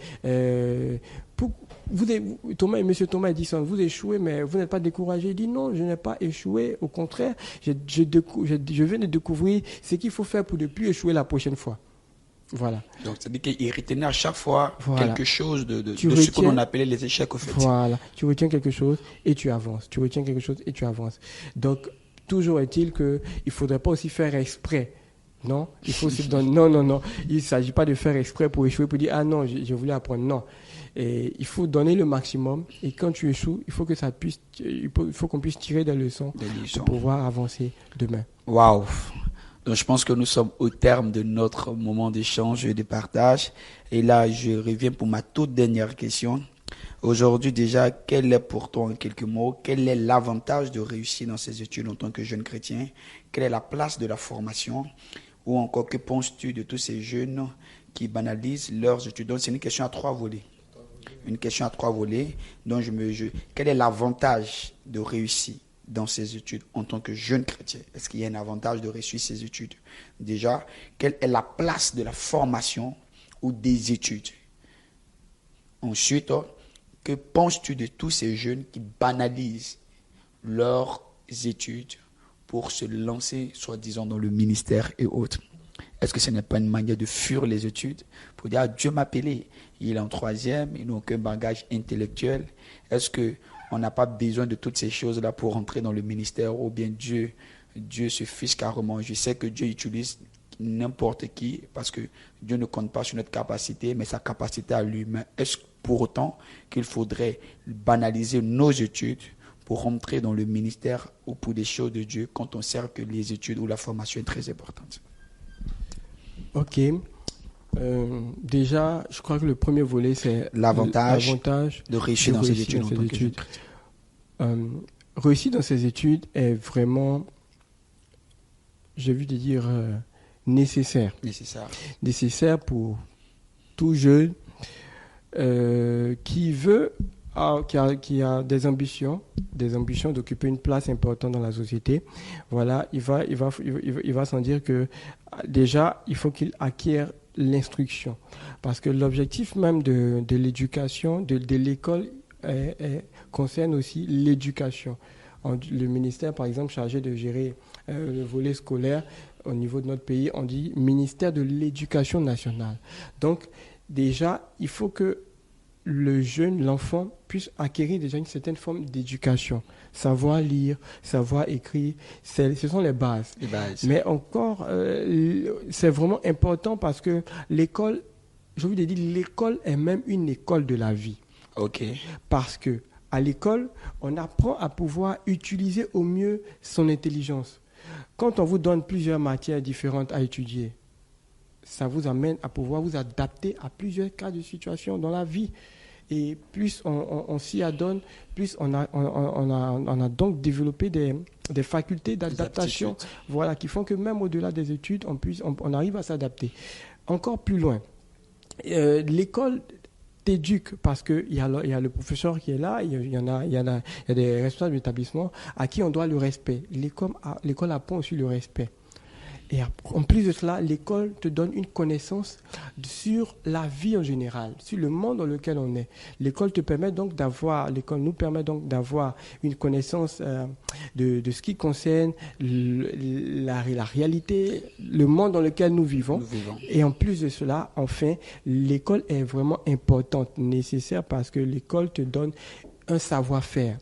Monsieur Thomas Edison, vous échouez, mais vous n'êtes pas découragé. Il dit non, je n'ai pas échoué. Au contraire, je viens de découvrir ce qu'il faut faire pour ne plus échouer la prochaine fois. Voilà. Donc, c'est-à-dire qu'il retenait à chaque fois quelque chose de ce que l'on appelait les échecs, au fait. Voilà. Tu retiens quelque chose et tu avances. Tu retiens quelque chose et tu avances. Donc, toujours est-il qu'il ne faudrait pas aussi faire exprès. Non, il faut aussi non. Il ne s'agit pas de faire exprès pour échouer, pour dire ah non, je voulais apprendre. Non. Et il faut donner le maximum. Et quand tu échoues, il faut qu'on puisse tirer des leçons pour pouvoir avancer demain. Waouh! Donc je pense que nous sommes au terme de notre moment d'échange et de partage. Et là, je reviens pour ma toute dernière question. Aujourd'hui déjà, quel est pour toi en quelques mots, quel est l'avantage de réussir dans ces études en tant que jeune chrétien? Quelle est la place de la formation? Ou encore, que penses-tu de tous ces jeunes qui banalisent leurs études? Donc c'est une question à 3 volets. Une question à 3 volets. Donc quel est l'avantage de réussir dans ces études en tant que jeune chrétien? Est-ce qu'il y a un avantage de réussir ces études? Déjà, quelle est la place de la formation ou des études? Ensuite, que penses-tu de tous ces jeunes qui banalisent leurs études pour se lancer, soi-disant, dans le ministère et autres? Est-ce que ce n'est pas une manière de fuir les études pour dire, ah, Dieu m'a appelé, il est en 3e, il n'a aucun bagage intellectuel? Est-ce qu'on n'a pas besoin de toutes ces choses-là pour entrer dans le ministère? Ou bien Dieu se fiche carrément? Je sais que Dieu utilise n'importe qui parce que Dieu ne compte pas sur notre capacité, mais sa capacité à lui. Mais est-ce pour autant qu'il faudrait banaliser nos études pour entrer dans le ministère ou pour des choses de Dieu quand on sait que les études ou la formation est très importante? Ok. Déjà, je crois que le premier volet, c'est l'avantage de réussir dans ces études. Réussir dans ces études est vraiment, j'ai envie de dire, nécessaire. Nécessaire pour tout jeune qui a des ambitions d'occuper une place importante dans la société. Voilà, il va s'en dire que déjà, il faut qu'il acquiert l'instruction. Parce que l'objectif même de l'éducation, de l'école, concerne aussi l'éducation. Le ministère, par exemple, chargé de gérer le volet scolaire au niveau de notre pays, on dit ministère de l'Éducation nationale. Donc, déjà, il faut que le jeune, l'enfant, puisse acquérir déjà une certaine forme d'éducation. Savoir lire, savoir écrire, ce sont les bases. Mais encore, c'est vraiment important parce que l'école, je vous ai dit, l'école est même une école de la vie. Ok. Parce que à l'école, on apprend à pouvoir utiliser au mieux son intelligence. Quand on vous donne plusieurs matières différentes à étudier, ça vous amène à pouvoir vous adapter à plusieurs cas de situation dans la vie. Et plus on s'y adonne, plus on a donc développé des facultés d'adaptation, voilà, qui font que même au-delà des études, on arrive à s'adapter. Encore plus loin, l'école t'éduque parce qu'il y a le professeur qui est là, il y a des responsables d'établissement à qui on doit le respect. L'école apprend aussi le respect. Et en plus de cela, l'école te donne une connaissance sur la vie en général, sur le monde dans lequel on est. L'école nous permet donc d'avoir une connaissance de ce qui concerne la réalité, le monde dans lequel nous vivons. Et en plus de cela, enfin, l'école est vraiment importante, nécessaire parce que l'école te donne un savoir-faire.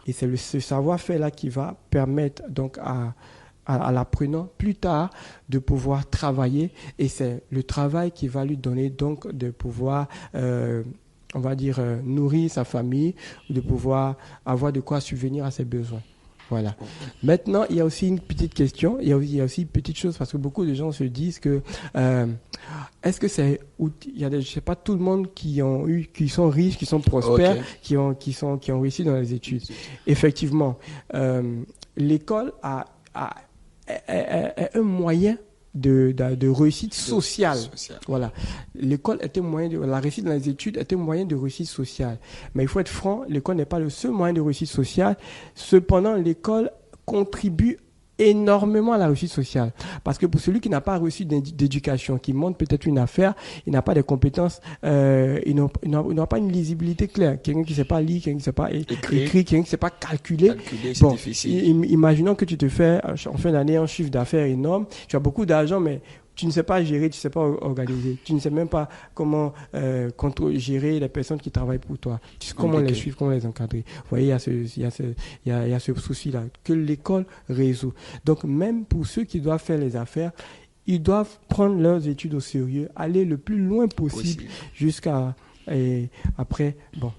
Et c'est ce savoir-faire-là qui va permettre donc à l'apprenant plus tard de pouvoir travailler, et c'est le travail qui va lui donner donc de pouvoir on va dire nourrir sa famille, de pouvoir avoir de quoi subvenir à ses besoins. Voilà. Maintenant, il y a aussi une petite question, il y a aussi une petite chose, parce que beaucoup de gens se disent que est-ce que c'est, je sais pas, tout le monde qui sont riches, qui sont prospères, qui ont réussi dans les études. Effectivement, l'école est un moyen de réussite sociale. Voilà. L'école est un moyen la réussite dans les études est un moyen de réussite sociale. Mais il faut être franc, l'école n'est pas le seul moyen de réussite sociale. Cependant, l'école contribue énormément à la réussite sociale. Parce que pour celui qui n'a pas reçu d'éducation, qui monte peut-être une affaire, il n'a pas de compétences, il n'a pas une lisibilité claire. Quelqu'un qui ne sait pas lire, quelqu'un qui ne sait pas écrire, quelqu'un qui ne sait pas calculer. C'est difficile. Imaginons que tu te fais en fin d'année un chiffre d'affaires énorme, tu as beaucoup d'argent, mais tu ne sais pas gérer, tu ne sais pas organiser. Tu ne sais même pas comment gérer les personnes qui travaillent pour toi. Comment les suivre, comment les encadrer. Vous voyez, il y a ce souci-là que l'école résout. Donc, même pour ceux qui doivent faire les affaires, ils doivent prendre leurs études au sérieux, aller le plus loin possible jusqu'à après. Bon.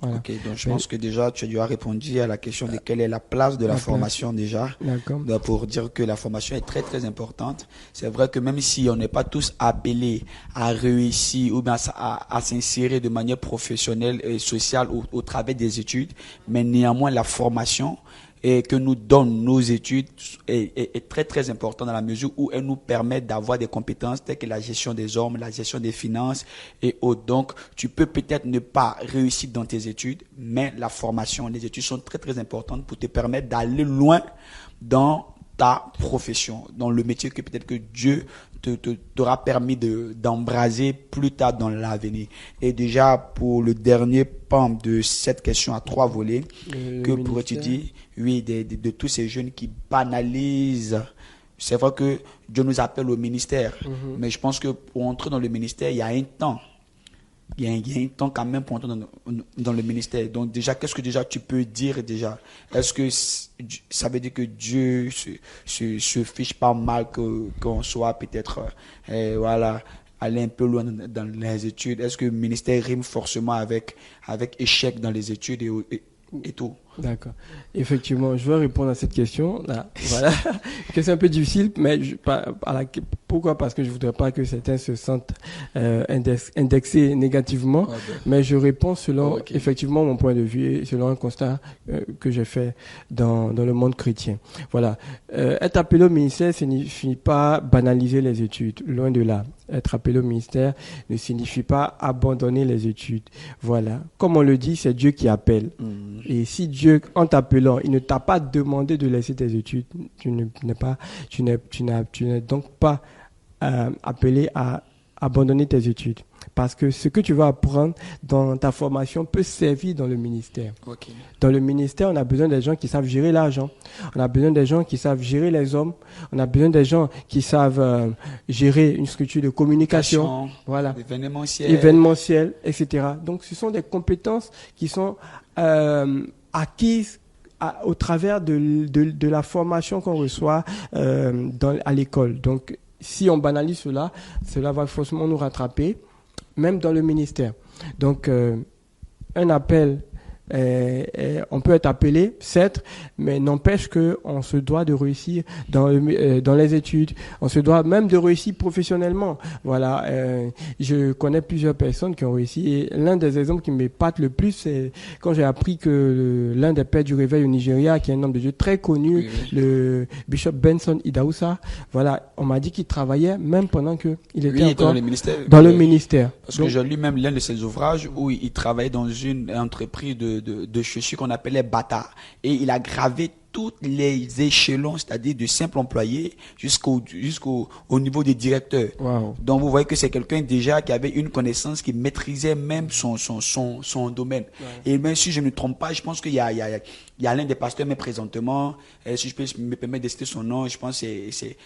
Voilà. Ok, donc je pense que déjà tu as répondu à la question de quelle est la place de la formation déjà. Donc, pour dire que la formation est très très importante. C'est vrai que même si on n'est pas tous appelés à réussir ou bien à s'insérer de manière professionnelle et sociale au travers des études, mais néanmoins la formation que nous donnent nos études est très très important dans la mesure où elle nous permet d'avoir des compétences telles que la gestion des hommes, la gestion des finances et autres. Donc, tu peux peut-être ne pas réussir dans tes études, mais la formation, les études sont très très importantes pour te permettre d'aller loin dans ta profession, dans le métier que peut-être que Dieu t'aura permis d'embraser plus tard dans l'avenir. Et déjà, pour le dernier pan de cette question à 3 volets, que pourrais-tu dire, oui, de tous ces jeunes qui banalisent. C'est vrai que Dieu nous appelle au ministère, mais je pense que pour entrer dans le ministère, il y a un temps. Il y a un temps quand même pour entrer dans le ministère. Donc déjà, qu'est-ce que déjà tu peux dire déjà? Est-ce que ça veut dire que Dieu se fiche pas mal qu'on soit peut-être, voilà, aller un peu loin dans les études? Est-ce que le ministère rime forcément avec échec dans les études et tout? D'accord. Effectivement, je vais répondre à cette question. Là, voilà. Question un peu difficile, mais pourquoi? Parce que je voudrais pas que certains se sentent indexés négativement. Mais je réponds selon effectivement mon point de vue et selon un constat que j'ai fait dans le monde chrétien. Voilà. Être appelé au ministère signifie pas banaliser les études. Loin de là. Être appelé au ministère ne signifie pas abandonner les études. Voilà. Comme on le dit, c'est Dieu qui appelle. Et si Dieu, en t'appelant, il ne t'a pas demandé de laisser tes études, tu n'es donc pas appelé à abandonner tes études. Parce que ce que tu vas apprendre dans ta formation peut servir dans le ministère. Ok. Dans le ministère, on a besoin des gens qui savent gérer l'argent. On a besoin des gens qui savent gérer les hommes. On a besoin des gens qui savent gérer une structure de communication. Voilà. Événementiel, etc. Donc, ce sont des compétences qui sont acquises au travers de la formation qu'on reçoit à l'école. Donc, si on banalise cela, cela va forcément nous rattraper, même dans le ministère. Donc, un appel, on peut être appelé, certes, mais n'empêche qu'on se doit de réussir dans les études. On se doit même de réussir professionnellement. Voilà, je connais plusieurs personnes qui ont réussi. Et l'un des exemples qui m'épate le plus, c'est quand j'ai appris que l'un des pères du réveil au Nigeria, qui est un homme de Dieu très connu, le bishop Benson Idaoussa, voilà, on m'a dit qu'il travaillait même pendant qu'il était encore dans le ministère. Parce que j'ai lu même l'un de ses ouvrages où il travaillait dans une entreprise de chaussures qu'on appelait Bata. Et il a gravé tous les échelons, c'est-à-dire de simple employé jusqu'au niveau des directeurs. Wow. Donc vous voyez que c'est quelqu'un déjà qui avait une connaissance, qui maîtrisait même son domaine. Ouais. Et même si je ne me trompe pas, je pense qu'il y a l'un des pasteurs, mais présentement, si je peux me permettre de citer son nom, je pense que c'est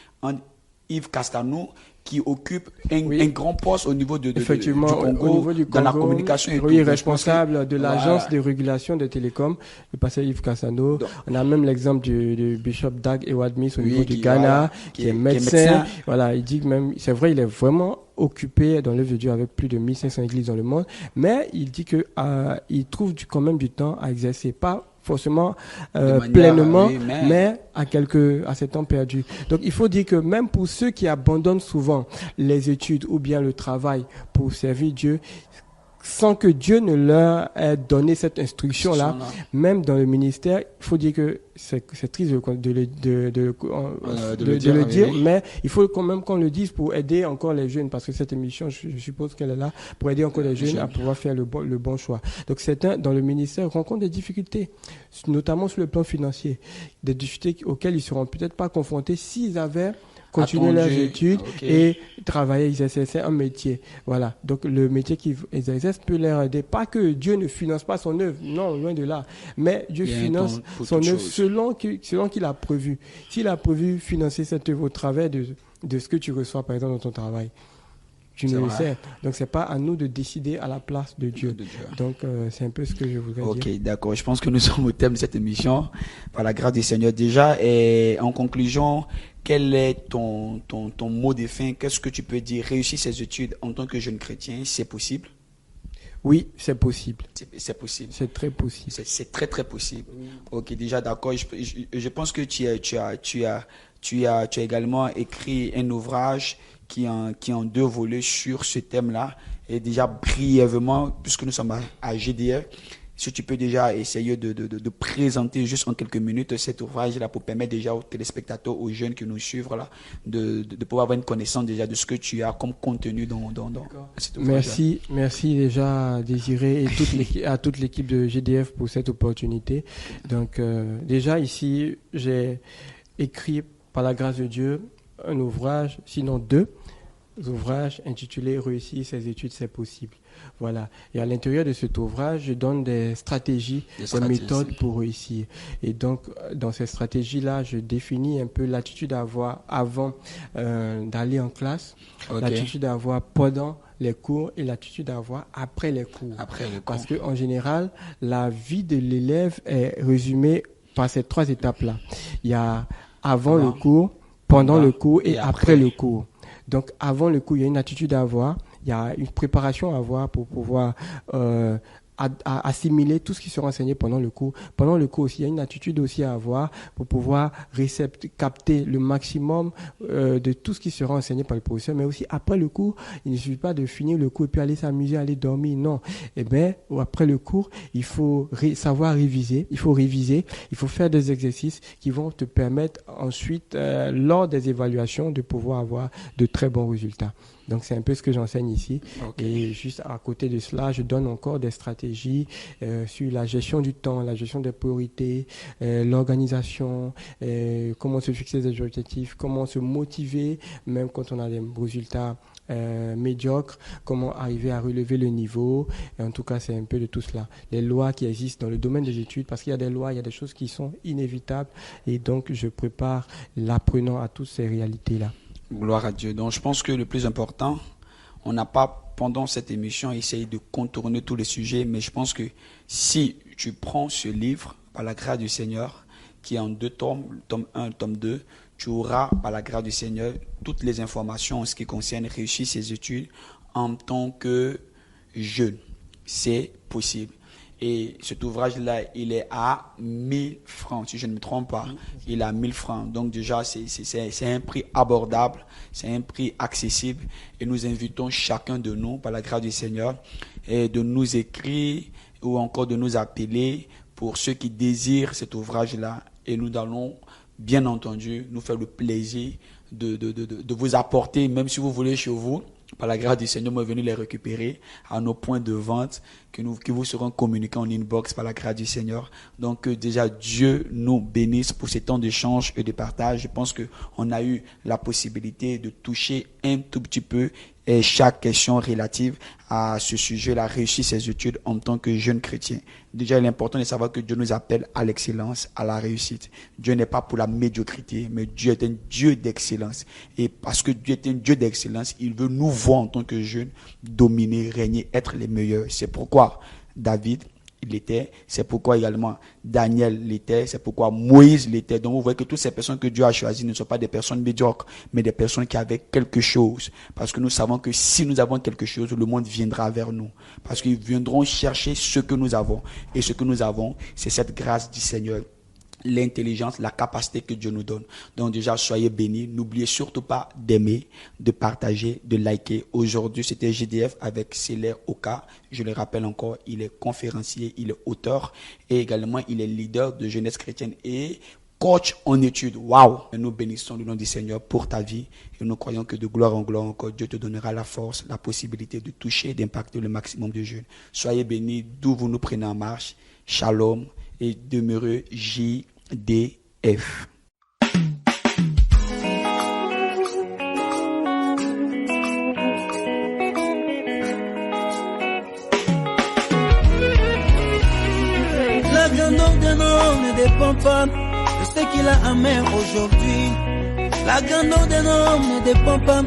Yves Castano, qui occupe un grand poste au niveau du Congo, dans la communication. Oui, responsable de l'agence de régulation des télécoms, le pasteur Yves Cassano. On a même l'exemple du bishop Dag Ewadmis au niveau du Ghana, qui est médecin. Voilà, il dit que même, c'est vrai, il est vraiment occupé dans l'œuvre de Dieu avec plus de 1500 églises dans le monde, mais il dit que il trouve quand même du temps à exercer, pas forcément pleinement, oui, mais à ces temps perdus. Donc il faut dire que même pour ceux qui abandonnent souvent les études ou bien le travail pour servir Dieu, sans que Dieu ne leur ait donné cette instruction-là, même dans le ministère, il faut dire que c'est triste de le dire, mais il faut quand même qu'on le dise pour aider encore les jeunes, parce que cette émission, je suppose qu'elle est là pour aider encore les jeunes à pouvoir faire le bon choix. Donc certains dans le ministère rencontrent des difficultés, notamment sur le plan financier, des difficultés auxquelles ils seront peut-être pas confrontés s'ils avaient continuer leurs études et travailler, exercer un métier. Voilà. Donc, le métier qu'ils exercent peut leur aider. Pas que Dieu ne finance pas son œuvre. Non, loin de là. Mais Dieu finance son œuvre selon qu'il a prévu. S'il a prévu financer cette œuvre au travers de ce que tu reçois, par exemple, dans ton travail, tu ne le sais. Donc, c'est pas à nous de décider à la place de Dieu. Donc, c'est un peu ce que je voudrais dire. Ok, d'accord. Je pense que nous sommes au thème de cette émission, par la grâce du Seigneur déjà. Et en conclusion, quel est ton mot de fin? Qu'est-ce que tu peux dire? Réussir ses études en tant que jeune chrétien, c'est possible? Oui, c'est possible. C'est possible. C'est très possible. C'est très, très possible. Ok, déjà, d'accord. Je pense que tu as également écrit un ouvrage qui en 2 volets sur ce thème-là. Et déjà, brièvement, puisque nous sommes à GDF, si tu peux déjà essayer de présenter juste en quelques minutes cet ouvrage-là pour permettre déjà aux téléspectateurs, aux jeunes qui nous suivent, là, de pouvoir avoir une connaissance déjà de ce que tu as comme contenu dans cet ouvrage. Merci déjà Désiré et à toute l'équipe de GDF pour cette opportunité. Donc déjà ici, j'ai écrit par la grâce de Dieu un ouvrage, sinon 2 ouvrages intitulés « Réussir ses études, c'est possible ». Voilà. Et à l'intérieur de cet ouvrage, je donne des stratégies, des méthodes pour réussir. Et donc, dans ces stratégies-là, je définis un peu l'attitude à avoir avant d'aller en classe, l'attitude à avoir pendant les cours et l'attitude à avoir après les cours. Parce qu'en général, la vie de l'élève est résumée par ces 3 étapes-là. Il y a avant le cours, pendant le cours et après le cours. Donc, avant le cours, il y a une attitude à avoir, il y a une préparation à avoir pour pouvoir assimiler tout ce qui sera enseigné pendant le cours. Pendant le cours aussi, il y a une attitude aussi à avoir pour pouvoir capter le maximum de tout ce qui sera enseigné par le professeur. Mais aussi, après le cours, il ne suffit pas de finir le cours et puis aller s'amuser, aller dormir. Non. Eh bien, après le cours, il faut savoir réviser. Il faut réviser. Il faut faire des exercices qui vont te permettre ensuite, lors des évaluations, de pouvoir avoir de très bons résultats. Donc c'est un peu ce que j'enseigne ici. Ok. Et juste à côté de cela, je donne encore des stratégies sur la gestion du temps, la gestion des priorités, l'organisation, comment se fixer des objectifs, comment se motiver, même quand on a des résultats médiocres, comment arriver à relever le niveau. Et en tout cas, c'est un peu de tout cela. Les lois qui existent dans le domaine des études, parce qu'il y a des lois, il y a des choses qui sont inévitables. Et donc, je prépare l'apprenant à toutes ces réalités-là. Gloire à Dieu. Donc, je pense que le plus important, on n'a pas, pendant cette émission, essayé de contourner tous les sujets, mais je pense que si tu prends ce livre, par la grâce du Seigneur, qui est en 2 tomes, le tome 1, le tome 2, tu auras, par la grâce du Seigneur, toutes les informations en ce qui concerne réussir ses études en tant que jeune. C'est possible. Et cet ouvrage-là, il est à 1000 francs, si je ne me trompe pas. Il est à 1000 francs. Donc déjà, c'est un prix abordable, c'est un prix accessible. Et nous invitons chacun de nous, par la grâce du Seigneur, de nous écrire ou encore de nous appeler pour ceux qui désirent cet ouvrage-là. Et nous allons, bien entendu, nous faire le plaisir de vous apporter, même si vous voulez chez vous, par la grâce du Seigneur, nous venir les récupérer à nos points de vente qui vous seront communiqués en inbox par la grâce du Seigneur. Donc déjà, Dieu nous bénisse pour ces temps d'échange et de partage. Je pense qu'on a eu la possibilité de toucher un tout petit peu chaque question relative à ce sujet-là, réussir ses études en tant que jeune chrétien. Déjà, il est important de savoir que Dieu nous appelle à l'excellence, à la réussite. Dieu n'est pas pour la médiocrité, mais Dieu est un Dieu d'excellence. Et parce que Dieu est un Dieu d'excellence, il veut nous voir en tant que jeunes dominer, régner, être les meilleurs. C'est pourquoi David l'était, c'est pourquoi également Daniel l'était, c'est pourquoi Moïse l'était. Donc vous voyez que toutes ces personnes que Dieu a choisies ne sont pas des personnes médiocres, mais des personnes qui avaient quelque chose. Parce que nous savons que si nous avons quelque chose, le monde viendra vers nous. Parce qu'ils viendront chercher ce que nous avons. Et ce que nous avons, c'est cette grâce du Seigneur. L'intelligence, la capacité que Dieu nous donne. Donc déjà, soyez bénis. N'oubliez surtout pas d'aimer, de partager, de liker. Aujourd'hui, c'était GDF avec Célaire Oka. Je le rappelle encore, il est conférencier, il est auteur et également il est leader de jeunesse chrétienne et coach en études. Waouh! Nous bénissons le nom du Seigneur pour ta vie et nous croyons que de gloire en gloire encore, Dieu te donnera la force, la possibilité de toucher et d'impacter le maximum de jeunes. Soyez bénis d'où vous nous prenez en marche. Shalom et demeurez JDF. La grandeur d'un homme ne dépend pas de ce qu'il a à main aujourd'hui. La grandeur d'un homme ne dépend pas